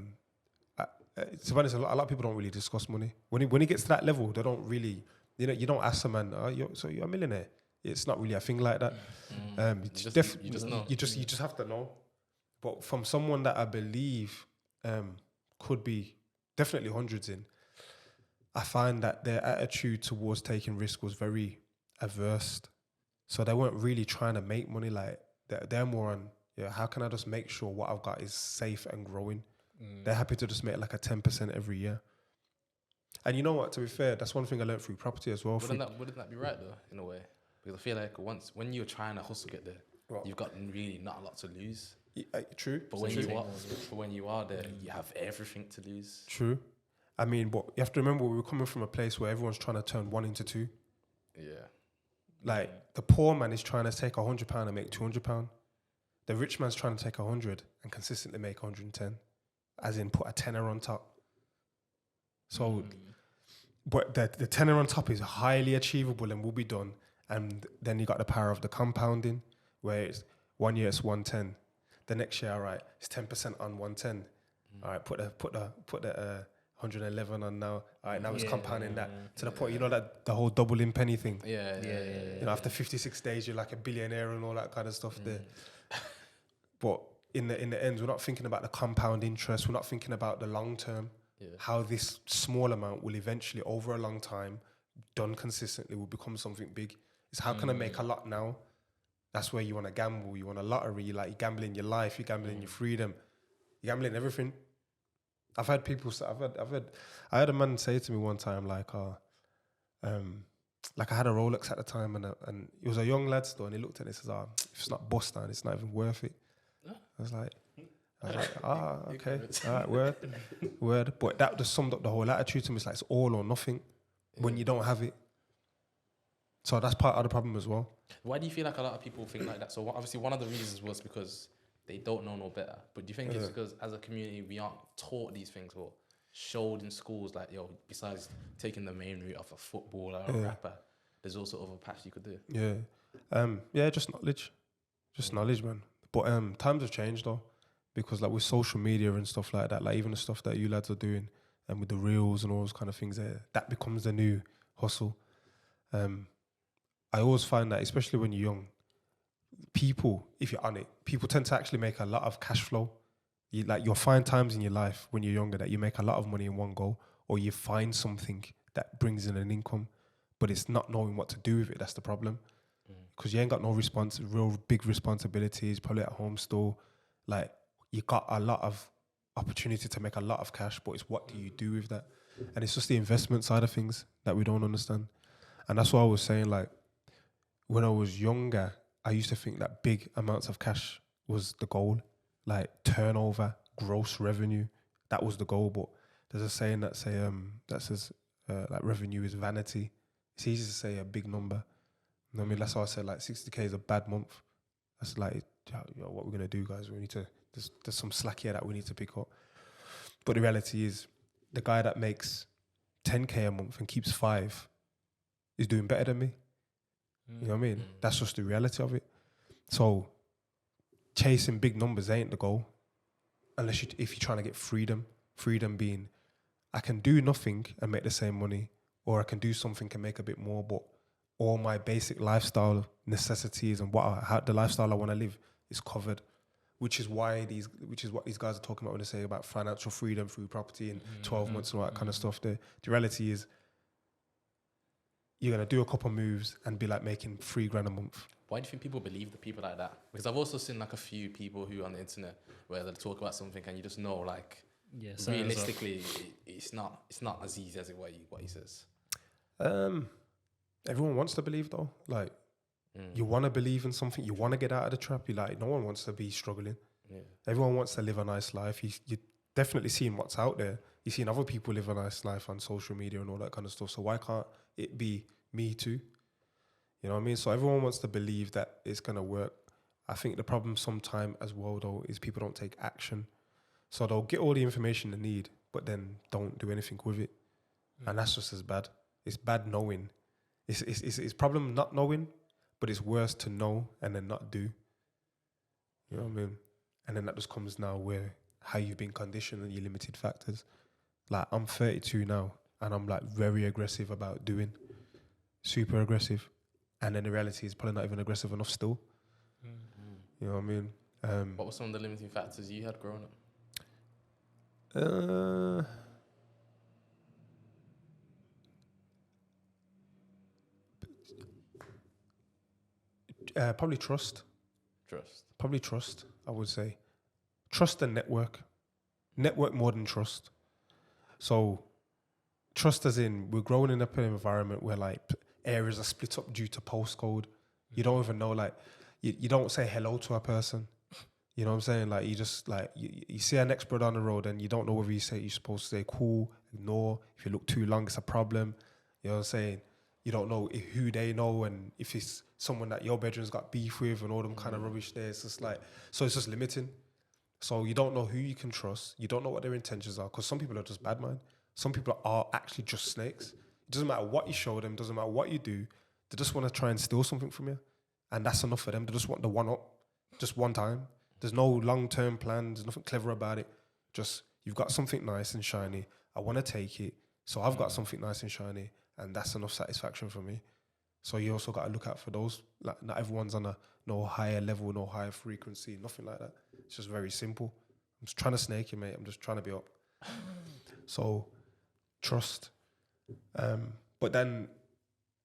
be honest, a lot of people don't really discuss money. When it gets to that level, they don't really, you don't ask a man, so you're a millionaire. It's not really a thing like that. You just have to know. But from someone that I believe could be definitely hundreds in, I find that their attitude towards taking risk was very averse. So they weren't really trying to make money. Like they're more on, how can I just make sure what I've got is safe and growing? They're happy to just make like a 10% every year. And you know what? To be fair, that's one thing I learned through property as well. Wouldn't that be right though, in a way? Because I feel like when you're trying to hustle get there, you've got really not a lot to lose. True. But when you are there, you have everything to lose. True. I mean, but you have to remember we were coming from a place where everyone's trying to turn 1 into 2. Yeah. Like the poor man is trying to take £100 and make £200. The rich man's trying to take 100 and consistently make 110, as in put a tenner on top. So, but the tenner on top is highly achievable and will be done. And then you got the power of the compounding, where it's 1 year it's 110. The next year, all right, it's 10% on 110. All right, put the 111 on now. All right, now it's compounding that to the point, that the whole doubling penny thing. Yeah. After 56 days, you're like a billionaire and all that kind of stuff there. But in the end, we're not thinking about the compound interest. We're not thinking about the long term. Yeah. How this small amount will eventually, over a long time, done consistently, will become something big. It's how can I make a lot now? That's where you want to gamble. You want a lottery. You're gambling your life. You're gambling your freedom. You're gambling everything. I've had people say, I had a man say to me one time, like, like I had a Rolex at the time, and it was a young lad store, and he looked at it and says, if it's not bust down, it's not even worth it. I was like, okay, all right, word. But that just summed up the whole attitude to me. It's like, it's all or nothing when you don't have it. So that's part of the problem as well. Why do you feel like a lot of people think like that? So obviously one of the reasons was because they don't know no better. But do you think it's because as a community we aren't taught these things or showed in schools like, yo, besides taking the main route of a footballer or a rapper, there's also other paths you could do? Just knowledge. Just knowledge, man. But times have changed though, because like with social media and stuff like that, like even the stuff that you lads are doing and with the reels and all those kind of things, that becomes the new hustle. I always find that, especially when you're young, people, if you're on it, people tend to actually make a lot of cash flow. You'll find times in your life when you're younger that you make a lot of money in one go, or you find something that brings in an income, but it's not knowing what to do with it. That's the problem. Because you ain't got no real big responsibilities, probably at home still. Like, you got a lot of opportunity to make a lot of cash, but it's what do you do with that? And it's just the investment side of things that we don't understand. And that's what I was saying, like, when I was younger, I used to think that big amounts of cash was the goal, like turnover, gross revenue, that was the goal. But there's a saying that says like revenue is vanity. It's easy to say a big number. You know what I mean? That's why I said like 60K is a bad month. That's like, what we're gonna do, guys. We need to. There's some slack here that we need to pick up. But the reality is, the guy that makes 10K a month and keeps 5 is doing better than me. You know what I mean? That's just the reality of it. So chasing big numbers ain't the goal, unless if you're trying to get freedom. Freedom being, I can do nothing and make the same money, or I can do something and make a bit more, but all my basic lifestyle necessities and the lifestyle I want to live is covered. Which is what these guys are talking about when they say about financial freedom through property and 12 months and all that kind of stuff. The reality is, you're gonna do a couple moves and be like making $3,000 a month. Why do you think people believe the people like that? Because I've also seen like a few people who on the internet where they talk about something and you just know, like, realistically, it's not as easy as what he says. Everyone wants to believe though. Like, you want to believe in something. You want to get out of the trap. You like, no one wants to be struggling. Yeah. Everyone wants to live a nice life. You're definitely seeing what's out there. You're seeing other people live a nice life on social media and all that kind of stuff. So why can't it be me too? You know what I mean? So everyone wants to believe that it's going to work. I think the problem sometime as well though is people don't take action. So they'll get all the information they need, but then don't do anything with it. And that's just as bad. It's bad knowing. It's problem not knowing, but it's worse to know and then not do. You know what I mean? And then that just comes now where how you've been conditioned and your limited factors. Like, I'm 32 now and I'm like very aggressive about doing. Super aggressive. And then the reality is probably not even aggressive enough still. You know what I mean? What were some of the limiting factors you had growing up? Probably trust. Probably trust, I would say. Trust and network. Network more than trust. So trust as in, we're growing in an environment where like areas are split up due to postcode. You don't even know, like, you don't say hello to a person. You know what I'm saying? Like, you just like, you see an next brother on the road and you don't know whether you're supposed to say cool, ignore. If you look too long, it's a problem. You know what I'm saying? You don't know who they know and if it's someone that your bedroom's got beef with and all them kind of rubbish there. It's just like, so it's just limiting. So you don't know who you can trust. You don't know what their intentions are, because some people are just bad, man. Some people are actually just snakes. It doesn't matter what you show them, doesn't matter what you do. They just want to try and steal something from you. And that's enough for them. They just want the one up, just one time. There's no long-term plan. There's nothing clever about it. Just, you've got something nice and shiny. I want to take it. So I've got something nice and shiny. And that's enough satisfaction for me. So you also got to look out for those. Like, not everyone's on no higher level, no higher frequency, nothing like that. It's just very simple. I'm just trying to snake you, mate. I'm just trying to be up. So trust. But then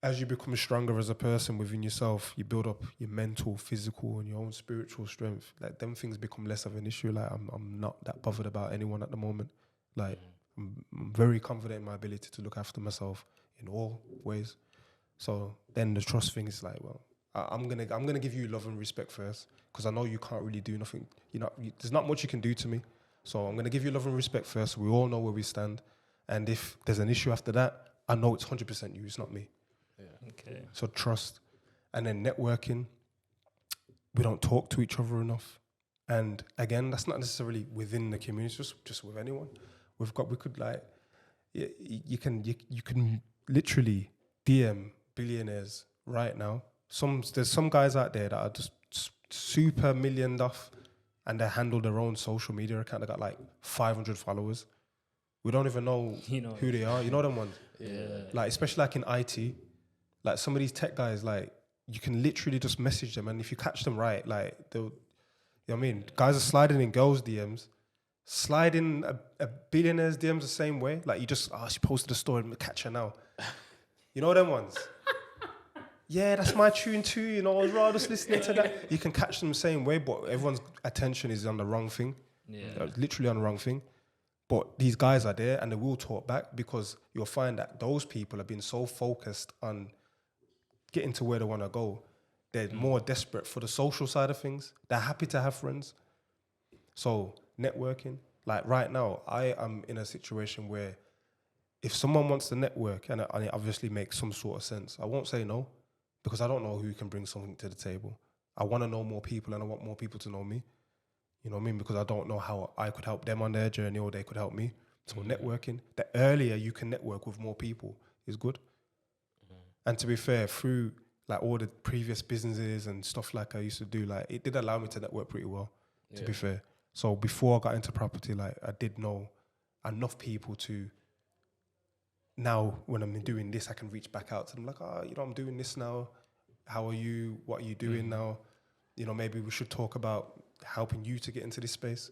as you become stronger as a person within yourself, you build up your mental, physical, and your own spiritual strength. Like, them things become less of an issue. Like, I'm not that bothered about anyone at the moment. Like, I'm very confident in my ability to look after myself in all ways. So then the trust thing is like, well, I'm gonna give you love and respect first, because I know you can't really do nothing. There's not much you can do to me. So I'm gonna give you love and respect first. We all know where we stand, and if there's an issue after that, I know it's 100% you. It's not me. Yeah. Okay. So trust, and then networking. We don't talk to each other enough, and again, that's not necessarily within the community. Just with anyone. We could like, you can literally DM billionaires right now. There's some guys out there that are just super millioned off, and they handle their own social media account. They got like 500 followers. We don't even know who they are. You know them ones? Yeah. Like, especially like in IT, like some of these tech guys, like you can literally just message them, and if you catch them right, like they'll, you know what I mean? Guys are sliding in girls' DMs, sliding a billionaire's DMs the same way. Like you just, she posted a story, catch her now. You know them ones? Yeah, that's my tune too. You know, I was rather just listening to that. You can catch them the same way, but everyone's attention is on the wrong thing. Yeah. Literally on the wrong thing. But these guys are there, and they will talk back, because you'll find that those people have been so focused on getting to where they want to go. They're more desperate for the social side of things. They're happy to have friends. So networking, like right now, I am in a situation where if someone wants to network, and it obviously makes some sort of sense, I won't say no, because I don't know who can bring something to the table. I want to know more people, and I want more people to know me. You know what I mean? Because I don't know how I could help them on their journey, or they could help me. So networking, the earlier you can network with more people is good. And to be fair, through like all the previous businesses and stuff like I used to do, like it did allow me to network pretty well, to be fair. So before I got into property, like I did know enough people to, now when I'm doing this, I can reach back out to them like, I'm doing this now. How are you? What are you doing now? Maybe we should talk about helping you to get into this space.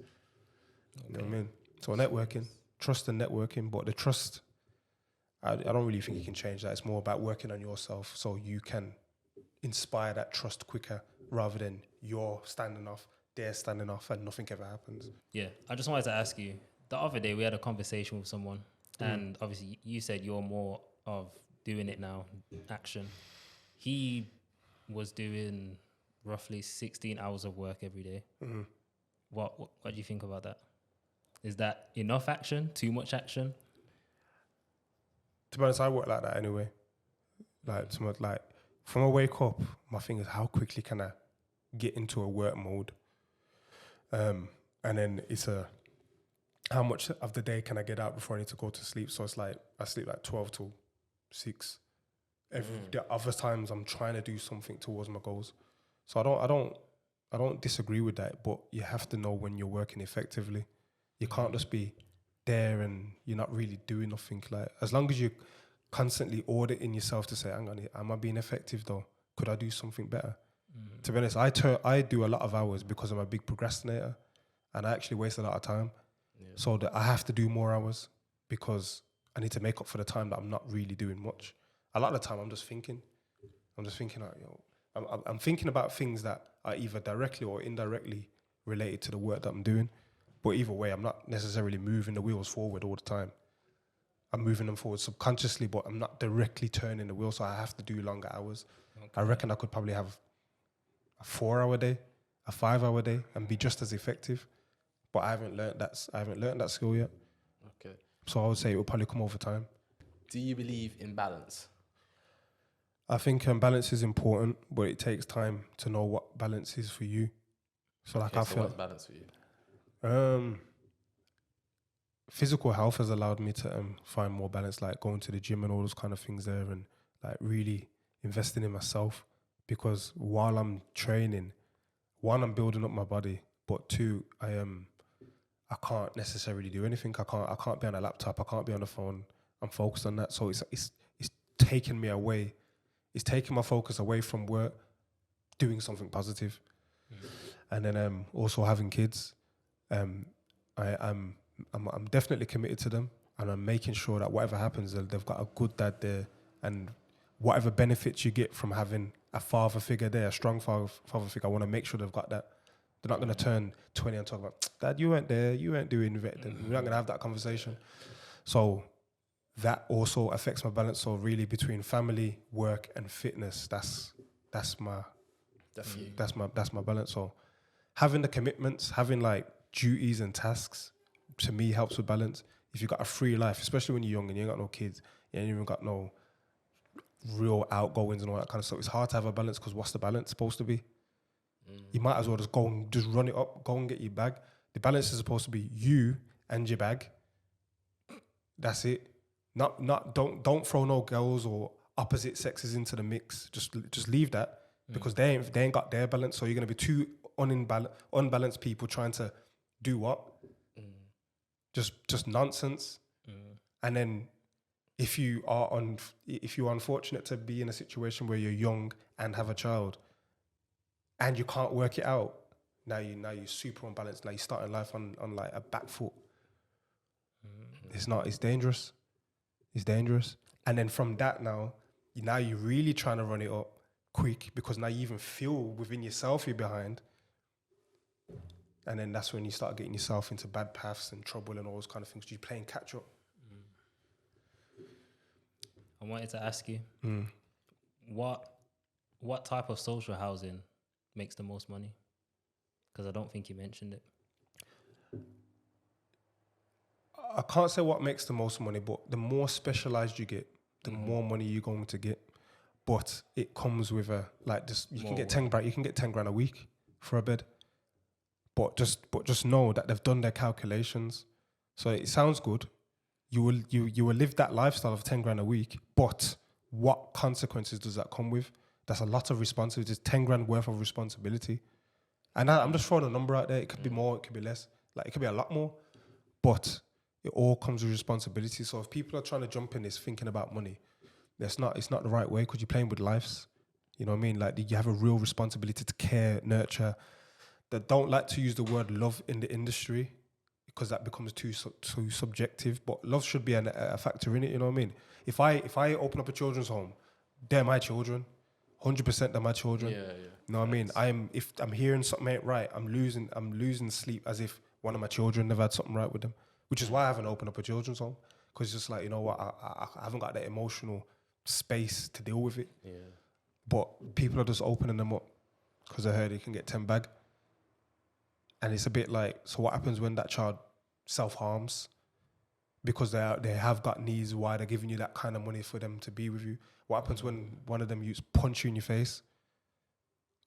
You know what I mean? So networking, trust and networking, but the trust, I don't really think you can change that. It's more about working on yourself so you can inspire that trust quicker, rather than you're standing off, they're standing off, and nothing ever happens. Yeah. I just wanted to ask you, the other day we had a conversation with someone, and obviously you said you're more of doing it now, action. He was doing roughly 16 hours of work every day. What do you think about that? Is that enough action? Too much action? To be honest, I work like that anyway. Like from I wake up, my thing is how quickly can I get into a work mode, and then it's how much of the day can I get out before I need to go to sleep. So it's like I sleep like 12 till 6. The other times I'm trying to do something towards my goals. So I don't disagree with that, but you have to know when you're working effectively. You can't just be there and you're not really doing nothing. Like, as long as you constantly auditing yourself to say, hang on, am I being effective though? Could I do something better? To be honest, I do a lot of hours because I'm a big procrastinator, and I actually waste a lot of time. So that I have to do more hours because I need to make up for the time that I'm not really doing much. A lot of the time I'm just thinking like, I'm thinking about things that are either directly or indirectly related to the work that I'm doing. But either way, I'm not necessarily moving the wheels forward all the time. I'm moving them forward subconsciously, but I'm not directly turning the wheel, so I have to do longer hours. I reckon I could probably have a 4-hour day, a 5-hour day, and be just as effective. But I haven't learned that skill yet. Okay. So I would say it will probably come over time. Do you believe in balance? I think balance is important, but it takes time to know what balance is for you. So like I feel what's balance for you? Physical health has allowed me to find more balance, like going to the gym and all those kind of things there, and like really investing in myself, because while I'm training, one, I'm building up my body, but two, I can't necessarily do anything. I can't be on a laptop. I can't be on the phone. I'm focused on that. So it's taking me away. It's taking my focus away from work, doing something positive. And then also having kids. I'm definitely committed to them, and I'm making sure that whatever happens, they've got a good dad there, and whatever benefits you get from having a father figure there, a strong father figure, I want to make sure they've got that. They're not going to turn 20 and talk about, Dad, you weren't there, you weren't doing it. We're not going to have that conversation. So that also affects my balance. So really between family, work and fitness, that's my Definitely. that's my balance. So having the commitments, having like duties and tasks, to me helps with balance. If you got a free life, especially when you're young and you ain't got no kids, you ain't even got no real outgoings and all that kind of stuff, it's hard to have a balance, because what's the balance supposed to be? You might as well just go and just run it up, go and get your bag. The balance is supposed to be you and your bag. That's it. Don't throw no girls or opposite sexes into the mix. Just leave that, because they ain't got their balance. So you're gonna be two unbalanced people trying to do what? Just nonsense. And then if you are unfortunate to be in a situation where you're young and have a child and you can't work it out, now you're super unbalanced. Now you're starting life on like a back foot. It's dangerous. It's dangerous. And then from that now you're really trying to run it up quick, because now you even feel within yourself you're behind. And then that's when you start getting yourself into bad paths and trouble and all those kind of things. You're playing catch up. I wanted to ask you, what type of social housing makes the most money? Because I don't think you mentioned it. I can't say what makes the most money, but the more specialized you get, the more money you're going to get. But it comes with you can get 10 grand a week for a bed. But just know that they've done their calculations. So it sounds good. You will live that lifestyle of 10 grand a week, but what consequences does that come with? That's a lot of responsibility. It's 10 grand worth of responsibility. And I'm just throwing a number out there. It could be more, it could be less. Like, it could be a lot more. But it all comes with responsibility. So if people are trying to jump in this thinking about money, it's not the right way, because you're playing with lives. You know what I mean? Like, you have a real responsibility to care, nurture. That don't like to use the word love in the industry, because that becomes too subjective. But love should be a factor in it. You know what I mean? If I open up a children's home, they're my children. 100% they're my children. Yeah. You know what I mean? If I'm hearing something ain't right, I'm losing sleep as if one of my children have had something right with them. Which is why I haven't opened up a children's home, because it's just like, you know what, I haven't got that emotional space to deal with it. Yeah. But people are just opening them up because they heard they can get 10 bag. And it's a bit like, so what happens when that child self-harms? Because they have got needs, why they're giving you that kind of money for them to be with you? What happens when one of them youths punch you in your face?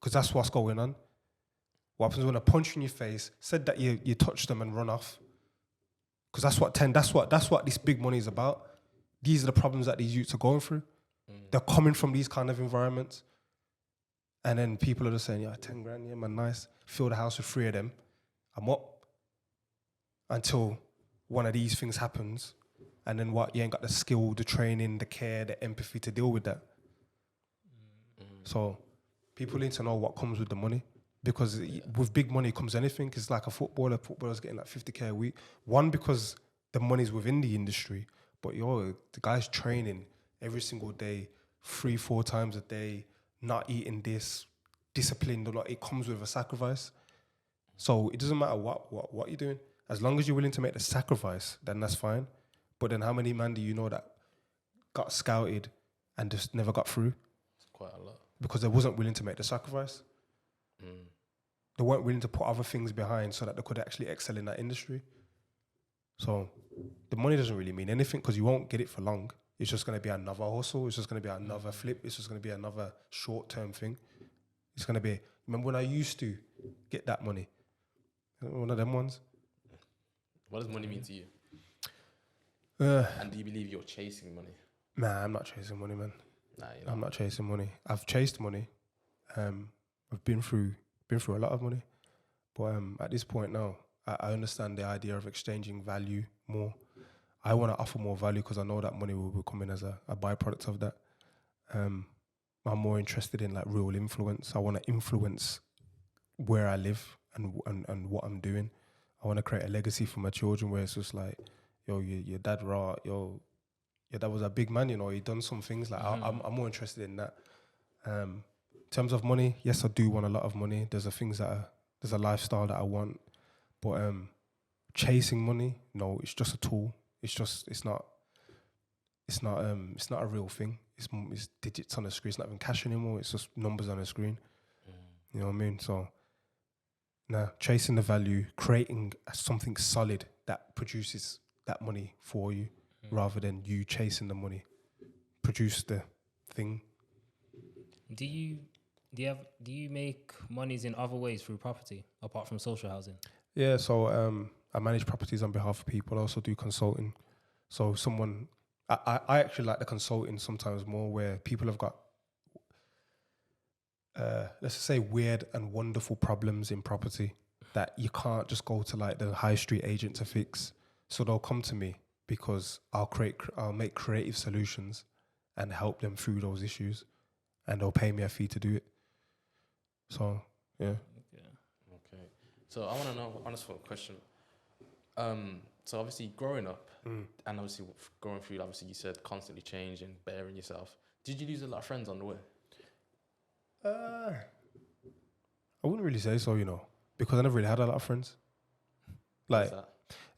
Because that's what's going on. What happens when I punch you in your face, said that you touched them and run off? Because that's what this big money is about. These are the problems that these youths are going through. They're coming from these kind of environments. And then people are just saying, yeah, 10 grand, yeah, man, nice. Fill the house with 3 of them. I'm up. Until one of these things happens. And then what? You ain't got the skill, the training, the care, the empathy to deal with that. So people need to know what comes with the money. Because with big money comes anything. It's like a footballer's getting like 50K a week. One, because the money's within the industry. But the guy's training every single day, 3-4 times a day, not eating this, disciplined or not. It comes with a sacrifice. So it doesn't matter what you're doing. As long as you're willing to make the sacrifice, then that's fine. But then how many men do you know that got scouted and just never got through? It's quite a lot. Because they wasn't willing to make the sacrifice. They weren't willing to put other things behind so that they could actually excel in that industry. So the money doesn't really mean anything, because you won't get it for long. It's just going to be another hustle. It's just going to be another flip. It's just going to be another short-term thing. It's going to be, remember when I used to get that money? One of them ones. What does money mean to you? And do you believe you're chasing money? Nah, I'm not chasing money, man. Nah, you're not. I'm not chasing money. I've chased money. I've been through a lot of money. But at this point now, I understand the idea of exchanging value more. I want to offer more value because I know that money will be coming as a byproduct of that. I'm more interested in like real influence. I want to influence where I live and what I'm doing. I want to create a legacy for my children where it's just like, yo, your dad raw, yo, your dad was a big man, you know, he done some things. Like I'm more interested in that. In terms of money, yes, I do want a lot of money. There's a lifestyle that I want, but chasing money, no, it's just a tool. It's not. it's not a real thing. It's digits on a screen. It's not even cash anymore. It's just numbers on a screen. You know what I mean? So, chasing the value, creating something solid that produces that money for you, rather than you chasing the money. Produce the thing. Do you make monies in other ways through property apart from social housing? Yeah, so I manage properties on behalf of people. I also do consulting. So I actually like the consulting sometimes more, where people have got, let's just say, weird and wonderful problems in property that you can't just go to like the high street agent to fix. So they'll come to me because I'll make creative solutions and help them through those issues, and they'll pay me a fee to do it. So, yeah. Okay. So I want to know, honest question. So obviously growing up, and obviously going through, obviously you said constantly changing, bettering yourself. Did you lose a lot of friends on the way? I wouldn't really say so, because I never really had a lot of friends. Like,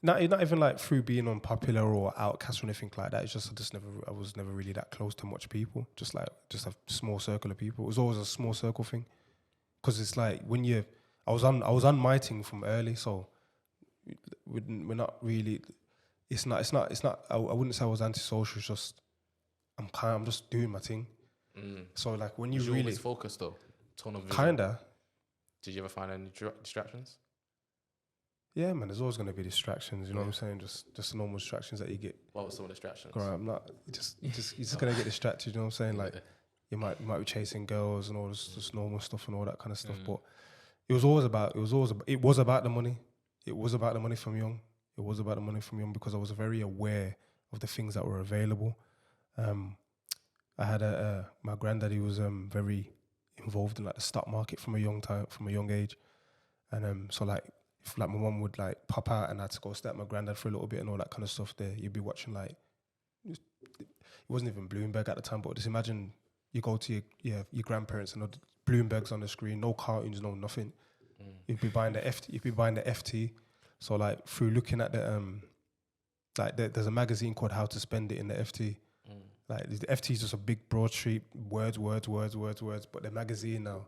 not even like through being unpopular or outcast or anything like that. It's just I was never really that close to much people. Just a small circle of people. It was always a small circle thing, because it's like I was on my thing from early, so we're not really. It's not. I wouldn't say I was antisocial. It's just I'm just doing my thing. So like when you really always focused though, tunnel vision. Kinda. Did you ever find any distractions? Yeah, man. There's always going to be distractions. You know what I'm saying? Just normal distractions that you get. What were some of the distractions? Right, I'm not. You're just gonna get distracted. You know what I'm saying? Like you might be chasing girls and all this just normal stuff and all that kind of stuff. But it was about the money. It was about the money from young. It was about the money from young because I was very aware of the things that were available. I had my granddaddy was very involved in like the stock market from a young age, and so like if like my mum would like pop out and I had to go stay at my granddad for a little bit and all that kind of stuff, there you'd be watching like it wasn't even Bloomberg at the time, but just imagine you go to your grandparents and Bloomberg's on the screen, no cartoons, no nothing. You'd be buying the FT. So like through looking at the there's a magazine called How to Spend It in the FT. Like the FT is just a big broadsheet, words. But the magazine now,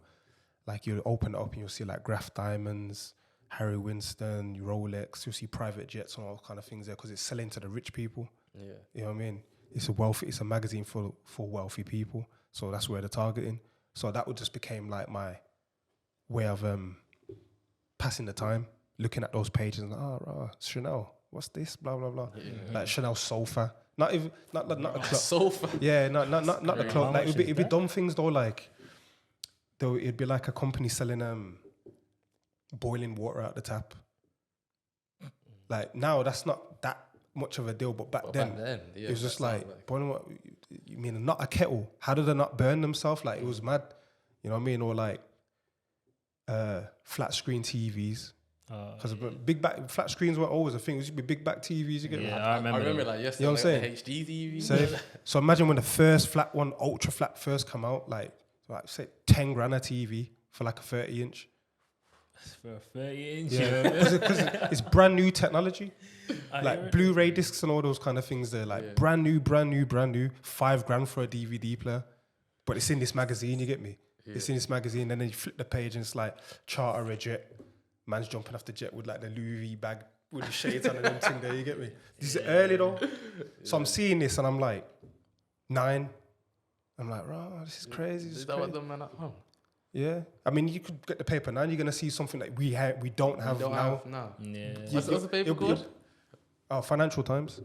like you'll open it up and you'll see like Graf Diamonds, Harry Winston, Rolex. You'll see private jets and all kind of things there because it's selling to the rich people. Yeah, you know what I mean. It's a magazine for wealthy people. So that's where they're targeting. So that would just became like my way of passing the time, looking at those pages and Chanel, what's this? Blah blah blah. Like Chanel sofa. Not the clock. Sofa. Yeah, not the clock. Like it'd be dumb things though. Like it'd be like a company selling boiling water out the tap. Like now that's not that much of a deal, but back then it was just like boiling water. You mean not a kettle? How did they not burn themselves? Like it was mad. You know what I mean? Or like flat screen TVs. Because flat screens were always a thing. It used to be big back TVs. You get me? I remember like yesterday. You know what I'm saying? HD TV. So imagine when the first flat one, ultra flat, first come out, like say 10 grand a TV for like a 30-inch. For a 30-inch, yeah, because it's brand new technology, like Blu-ray discs and all those kind of things. They're like brand new, $5 grand for a DVD player, but it's in this magazine. You get me? Yeah. It's in this magazine, and then you flip the page and it's like charter a jet. Man's jumping off the jet with like the Louis V bag with the shades on and everything there, you get me? This is early though. So I'm seeing this and I'm like, 9. I'm like, this is crazy. Is that what the man at home? Yeah. I mean, you could get the paper now, you're going to see something that we don't have now. Yeah. What's the paper called? Financial Times.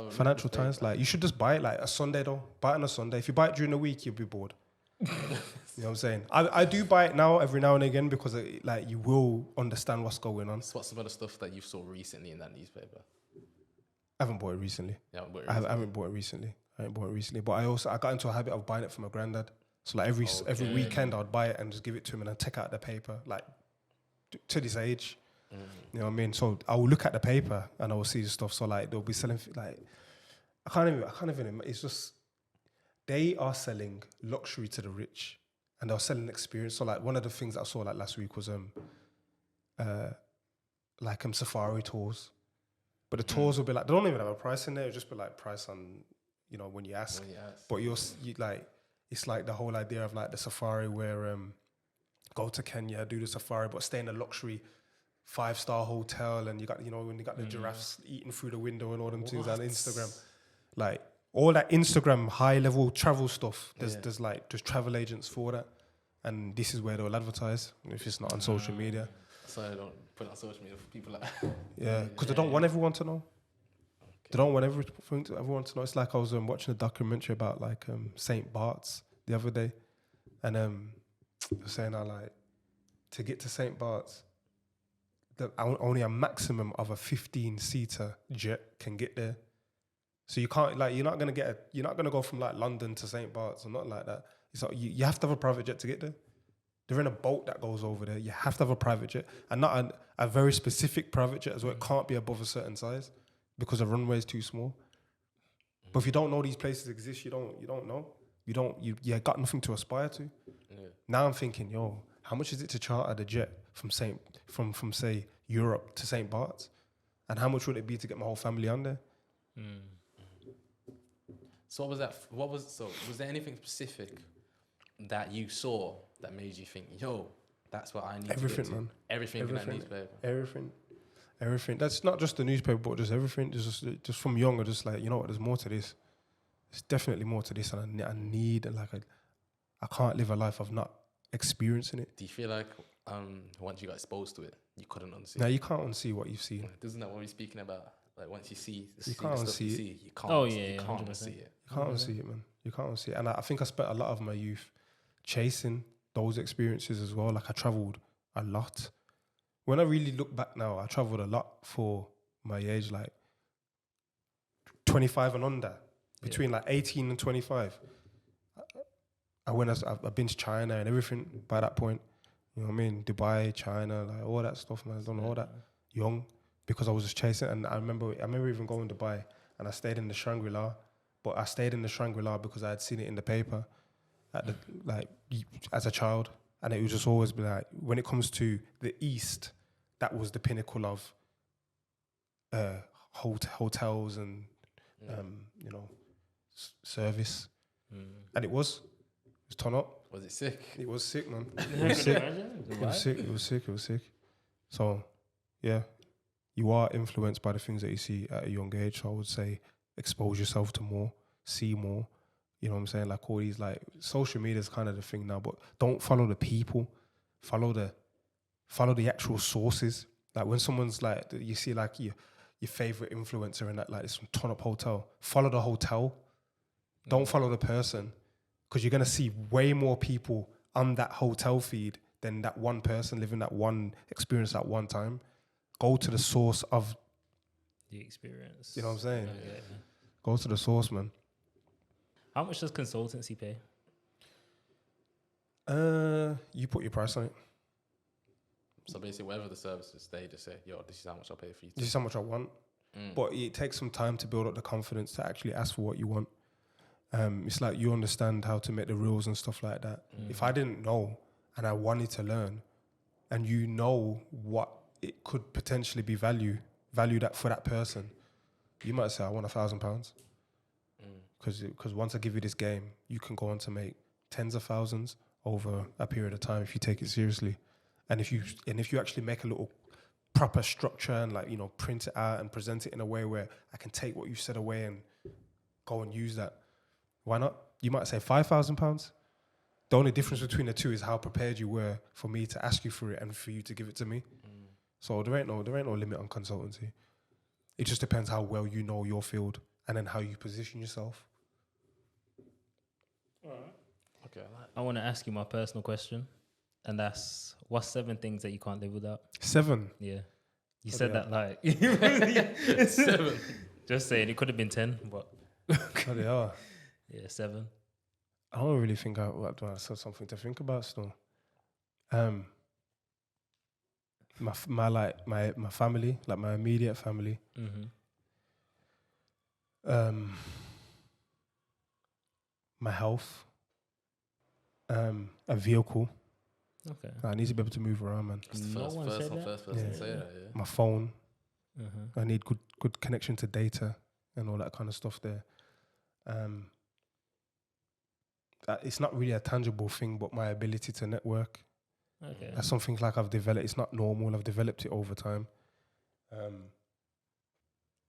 Financial Times. Like, you should just buy it like a Sunday though. Buy it on a Sunday. If you buy it during the week, you'll be bored. You know what I'm saying? I do buy it now every now and again because like you will understand what's going on. So what's some of the stuff that you saw recently in that newspaper? I haven't bought it recently. I haven't bought it recently. But I got into a habit of buying it for my granddad. So like every weekend I'd buy it and just give it to him and I'd take out the paper like to this age. You know what I mean? So I will look at the paper and I will see the stuff. So like they'll be selling like I can't even. It's just they are selling luxury to the rich. And they're selling experience. So like one of the things that I saw like last week was safari tours. But the tours will be like, they don't even have a price in there. It'll just be like price on you know, when you ask. When you ask. But you like, it's like the whole idea of like the safari where go to Kenya, do the safari, but stay in a luxury 5-star hotel, and you got, you know, when you got the giraffes eating through the window and all them things on Instagram, like all that Instagram high level travel stuff. There's like just travel agents for that, and this is where they'll advertise if it's not on social media. So I don't put it on social media for people like Yeah, because they don't want everyone to know. They don't want everyone to know. It's like I was watching a documentary about like St. Bart's the other day, and they were saying how like to get to St. Bart's, only a maximum of a 15-seater jet can get there. So you can't, like, you're not gonna go from like London to St. Bart's or not like that. It's like you have to have a private jet to get there. They're in a boat that goes over there. You have to have a private jet, and not a very specific private jet as well. It can't be above a certain size because the runway is too small. But if you don't know these places exist, you don't know. You got nothing to aspire to. Yeah. Now I'm thinking, yo, how much is it to charter the jet from say Europe to St. Bart's, and how much would it be to get my whole family on there? So what was that? Was there anything specific that you saw that made you think, yo, that's what I need Everything, to get to? man. Everything in that newspaper. Everything. That's not just the newspaper, but just everything. Just from young, I just like, you know what? There's more to this. There's definitely more to this, and I need, and like I can't live a life of not experiencing it. Do you feel like once you got exposed to it, you couldn't unsee? Now you can't unsee what you've seen. Isn't that what we're speaking about? Like once you see the can't stuff you unsee it. see, you can't. Oh, you yeah, can't 100%. unsee it. You can't unsee it, man. You can't unsee it. And I think I spent a lot of my youth chasing those experiences as well. Like I traveled a lot. When I really look back now, I traveled a lot for my age, like 25 and under. Between like 18 and 25. I've been to China and everything by that point. You know what I mean? Dubai, China, like all that stuff, man. I've done all that young because I was just chasing. And I remember even going to Dubai and I stayed in the Shangri-La. But I stayed in the Shangri-La because I had seen it in the paper as a child. And it was just always been like, when it comes to the East, that was the pinnacle of hotels and, you know, service. And it was turn up. Was it sick? It was sick, man. It was sick. It was sick. So, yeah, you are influenced by the things that you see at a young age. So I would say expose yourself to more, see more. You know what I'm saying? Like all these, like social media is kind of the thing now, but don't follow the people. Follow the actual sources. Like when someone's like, you see like your favorite influencer in that, like this ton up hotel. Follow the hotel. Don't follow the person, because you're gonna see way more people on that hotel feed than that one person living that one experience at one time. Go to the source of the experience. You know what I'm saying? Okay. Go to the source, man. How much does consultancy pay? You put your price on it. So basically, whatever the services, they just say, yo, this is how much I'll pay for you. This is how much I want. But it takes some time to build up the confidence to actually ask for what you want. It's like you understand how to make the rules and stuff like that. If I didn't know and I wanted to learn, and you know what it could potentially be valued at for that person, you might say, I want £1,000. Because once I give you this game, you can go on to make tens of thousands over a period of time if you take it seriously. And if you actually make a little proper structure and, like, you know, print it out and present it in a way where I can take what you said away and go and use that, why not? You might say £5,000. The only difference between the two is how prepared you were for me to ask you for it and for you to give it to me. So there ain't no limit on consultancy. It just depends how well you know your field and then how you position yourself. Okay. I want to ask you my personal question, and that's, what's 7 things that you can't live without? 7. Yeah. You said yeah. that like 7. Just saying, it could have been 10, but Oh, they are. yeah, 7. I don't really think I said something to think about still. My family, like my immediate family. My health. A vehicle. Okay. I need to be able to move around, man. That's the No one said that? first person to say that, yeah. My phone. I need good connection to data and all that kind of stuff there. It's not really a tangible thing, but my ability to network. Okay. That's something like I've developed. It's not normal. I've developed it over time.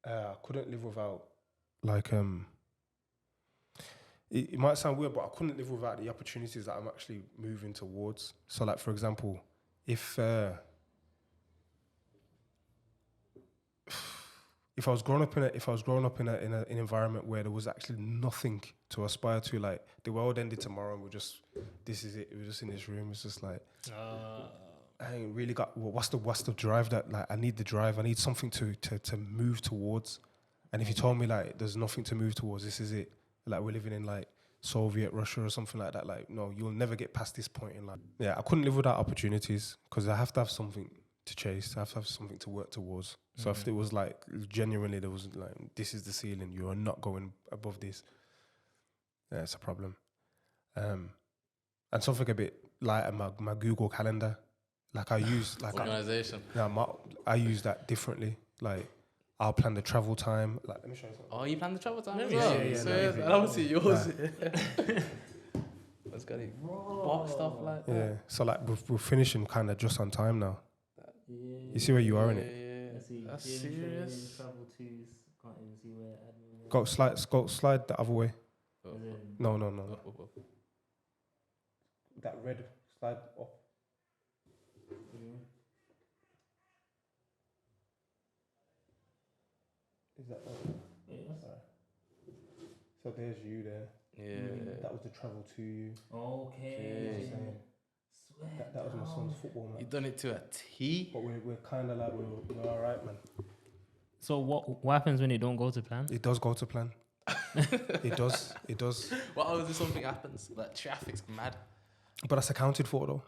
I couldn't live without, like, it might sound weird, but I couldn't live without the opportunities that I'm actually moving towards. So, like, for example, if I was growing up in an environment where there was actually nothing to aspire to, like the world ended tomorrow and this is it. We're just in this room. It's just like I ain't really got. Well, what's the drive that, like, I need the drive. I need something to move towards. And if you told me, like, there's nothing to move towards, this is it. Like, we're living in, like, Soviet Russia or something like that. Like, no, you'll never get past this point in life. Yeah, I couldn't live without opportunities because I have to have something to chase. I have to have something to work towards. So if it was like genuinely there was like, this is the ceiling, you are not going above this, yeah, it's a problem. And something a bit like my Google Calendar, like I use like organization. I use that differently. Like, I'll plan the travel time. Like, let me show you something. Oh, you plan the travel time as me well? see. So I don't see yours. Let's get it. Box stuff like that. Yeah, so like we're finishing kind of just on time now. You see where you are in it. That's serious. Travel twos. Can't even see where admin. Go slide the other way. Oh, No. oh. That red slide up. Is that Yes. So there's you there. Yeah. That was the travel to you. Okay. That was my son's football You match. done it to a T. But we're kind of like we're all right, man. So what happens when it don't go to plan? It does go to plan. It does. What happens if something happens? Like, traffic's mad. But that's accounted for though.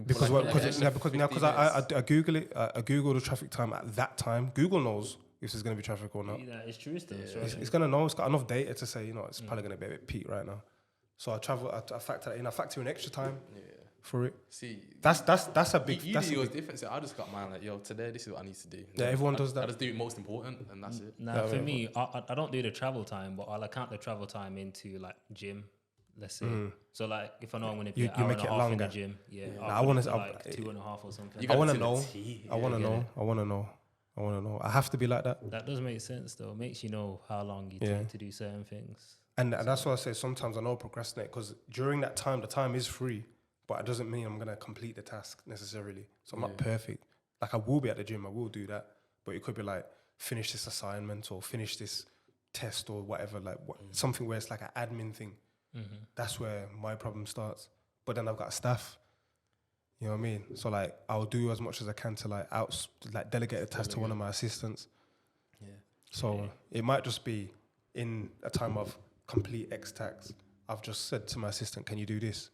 Because Like, because I Google it. I Google the traffic time at that time. Google knows if there's going to be traffic or not. Yeah, it's true still. Yeah. It's going to know. It's got enough data to say, it's probably going to be a bit peak right now. So I factor that in. I factor in extra time for it. See, That's a big. you That's do a yours big, different. So I just got mine like, yo, today this is what I need to do. Yeah, everyone does that. I just do it most important, and that's it. Now, for me, I don't do the travel time, but I'll account the travel time into like gym. Let's say. So like, if I know I'm going to be You an hour make and a it half in longer. the gym, I want to like 2.5 or something. You I got want it to to the know. T. I want to get know. it. I want to know. I have to be like that. That does make sense though. Makes you know how long you Yeah. take to do certain things. And that's why I say sometimes I know I procrastinate because during that time, the time is free, but it doesn't mean I'm going to complete the task necessarily. So I'm not perfect. Like, I will be at the gym, I will do that, but it could be like, finish this assignment or finish this test or whatever, like something where it's like an admin thing. That's where my problem starts. But then I've got staff. You know what I mean? So like, I'll do as much as I can to like delegate a task to one of my assistants. Yeah. So it might just be in a time of complete X tax. I've just said to my assistant, can you do this?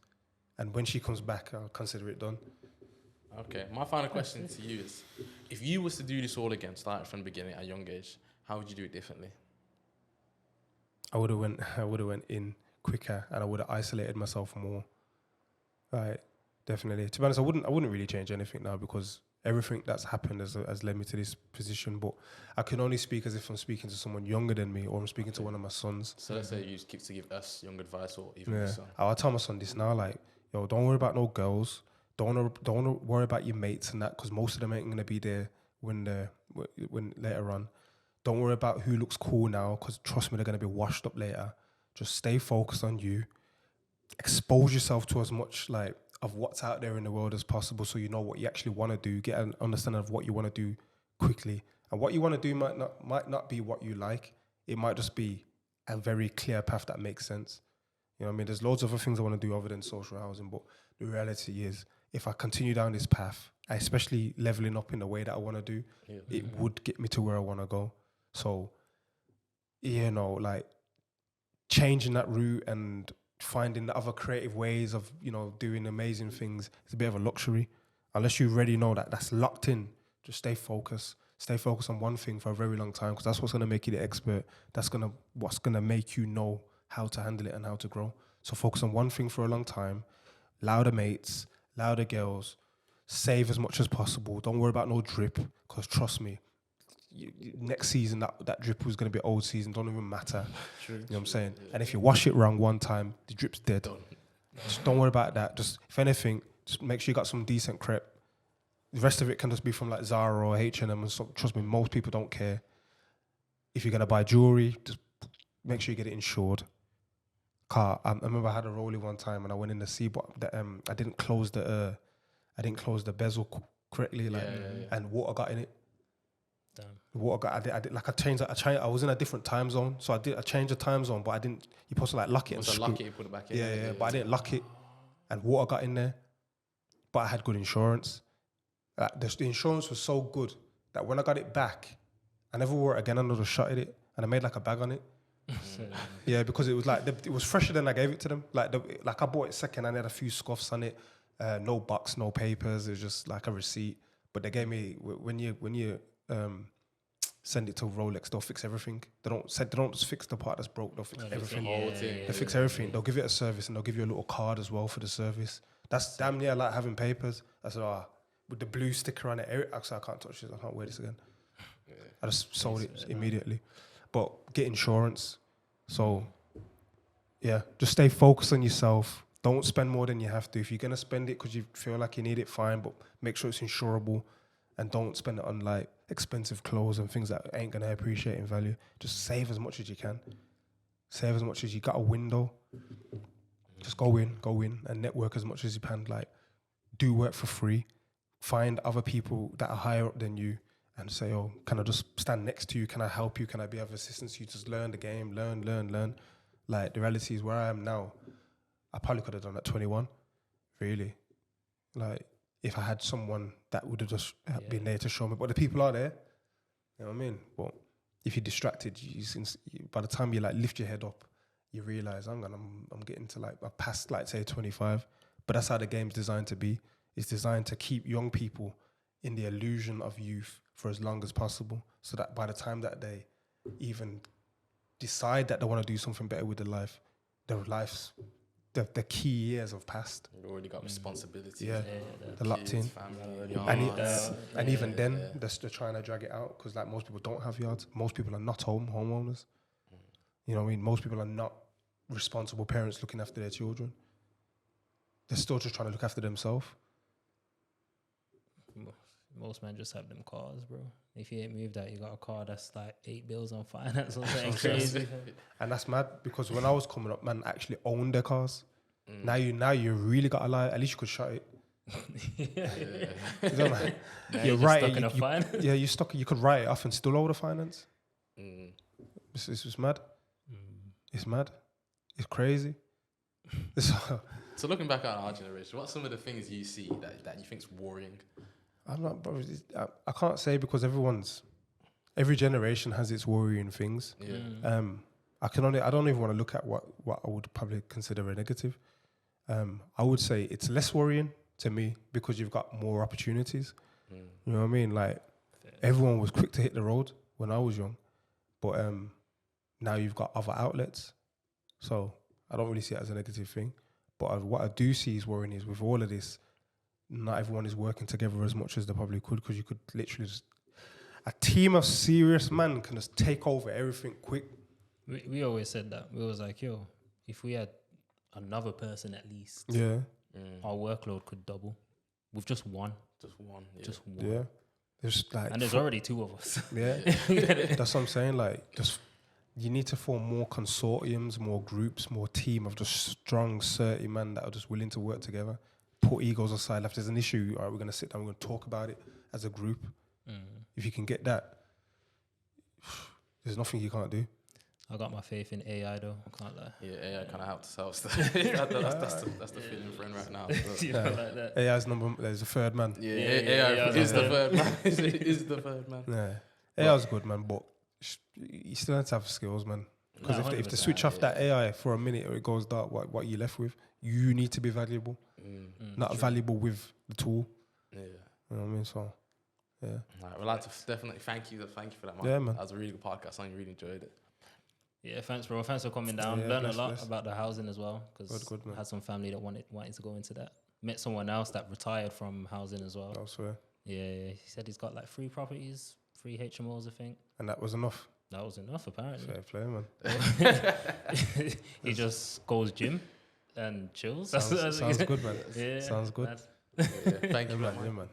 And when she comes back, I'll consider it done. Okay. My final question to you is, if you was to do this all again, starting from the beginning at a young age, how would you do it differently? I would have went in quicker and I would have isolated myself more. Right, definitely. To be honest, I wouldn't really change anything now because everything that's happened has led me to this position. But I can only speak as if I'm speaking to someone younger than me or I'm speaking to one of my sons. So let's say you keep to give us young advice or even your son. I'll tell my son this now, like, yo, don't worry about no girls. Don't worry about your mates and that because most of them ain't gonna be there when later on. Don't worry about who looks cool now because trust me, they're gonna be washed up later. Just stay focused on you. Expose yourself to as much like of what's out there in the world as possible so you know what you actually want to do. Get an understanding of what you want to do quickly. And what you want to do might not be what you like. It might just be a very clear path that makes sense. You know what I mean? There's loads of other things I want to do other than social housing, but the reality is if I continue down this path, especially leveling up in the way that I want to do, it would get me to where I want to go. So, like changing that route and finding the other creative ways of, doing amazing things, it's a bit of a luxury. Unless you already know that that's locked in, just stay focused. Stay focused on one thing for a very long time because that's what's going to make you the expert. That's what's going to make you know how to handle it and how to grow. So focus on one thing for a long time. Louder mates, louder girls, save as much as possible. Don't worry about no drip because trust me, next season that drip was going to be old season. Don't even matter. True. You know what I'm saying? And if you wash it wrong one time, the drip's dead. Just don't worry about that. Just if anything, just make sure you got some decent crepe. The rest of it can just be from like Zara or H&M and so. Trust me, most people don't care. If you're gonna buy jewelry, just make sure you get it insured. I remember I had a rollie one time and I went in to see, but I didn't close the bezel correctly, and water got in it. Damn. Water got. I did like I changed. I was in a different time zone, so I changed the time zone, but I didn't. You're supposed to like lock it and lock it, you put it back in. Yeah, but I didn't lock it, and water got in there. But I had good insurance. The insurance was so good that when I got it back, I never wore it again. I just shot it, and I made like a bag on it. Yeah, because it was like it was fresher than I gave it to them. Like I bought it second, and I had a few scuffs on it. No box, no papers. It was just like a receipt. But they gave me when you send it to Rolex, they'll fix everything. They don't just fix the part that's broke. They'll fix everything. They fix everything. They'll give it a service and they'll give you a little card as well for the service. That's damn near like having papers. I said, with the blue sticker on it. Actually, I can't touch this. I can't wear this again. I just sold it immediately. But get insurance. So, yeah, just stay focused on yourself. Don't spend more than you have to. If you're going to spend it because you feel like you need it, fine. But make sure it's insurable. And don't spend it on like expensive clothes and things that ain't going to appreciate in value. Just save as much as you can. Save as much as you got a window. Just go in and network as much as you can. Like, do work for free. Find other people that are higher up than you and say, oh, can I just stand next to you? Can I help you? Can I be of assistance to you? Just learn the game, learn. Like, the reality is where I am now, I probably could have done at 21, really. Like, if I had someone that would have just been there to show me. But the people are there, you know what I mean? But if you're distracted, by the time you like lift your head up, you realise I'm getting to like, past like say 25. But that's how the game's designed to be. It's designed to keep young people in the illusion of youth for as long as possible, so that by the time that they even decide that they want to do something better with their life, the key years have passed. You've already got responsibilities. Yeah, they're locked in. And even then, they're trying to drag it out because like most people don't have yards. Most people are not homeowners. You know what I mean? Most people are not responsible parents looking after their children. They're still just trying to look after themselves. Most men just have them cars, bro. If you ain't moved out, you got a car that's like 8 bills on finance or something crazy. And that's mad because when I was coming up, man actually owned their cars. Now you really got to lie. At least you could shut it. You know, man. You're right. Stuck in a finance. Yeah, you're stuck. You could write it off and still owe the finance. It's mad. It's mad. It's crazy. So looking back at our generation, what's some of the things you see that you think's worrying? I'm not, bro. I can't say because every generation has its worrying things. Yeah. I don't even want to look at what I would probably consider a negative. I would say it's less worrying to me because you've got more opportunities. You know what I mean? Like everyone was quick to hit the road when I was young, but now you've got other outlets. So I don't really see it as a negative thing. But what I do see is worrying is with all of this, not everyone is working together as much as they probably could, because you could literally just... A team of serious men can just take over everything quick. We always said that. We was like, yo, if we had another person at least, our workload could double with just one. Just one. Yeah. There's like... And there's already 2 of us. Yeah. That's what I'm saying. Like, just... You need to form more consortiums, more groups, more team of just strong, sturdy men that are just willing to work together. Put egos aside. If there's an issue, all right, we're going to sit down, we're going to talk about it as a group. If you can get that, there's nothing you can't do. I got my faith in AI though, I can't lie. Yeah, AI kind of helped us out. That's the feeling for him right now. Like that. AI's there's a third man. Yeah, AI is the third man. Is the third man. Yeah, AI's good, man, but you still have to have skills, man. Because if they switch off that AI for a minute or it goes dark, what you left with, you need to be valuable. Not valuable with the tool. Yeah. You know what I mean? So, yeah. All right, well, I'd like to definitely thank you for that, man. Yeah, man. That was a really good podcast. I really enjoyed it. Yeah, thanks, bro. Thanks for coming down. Learned a lot about the housing as well, because I had some family that wanted to go into that. Met someone else that retired from housing as well. I swear. Yeah, he said he's got like 3 properties, 3 HMOs, I think. And that was enough. That was enough, apparently. Fair play, man. He just goes gym and chills. Sounds good, man. Yeah, Sounds good. that's- Yeah, thank you, Yeah, man. man. Yeah, man.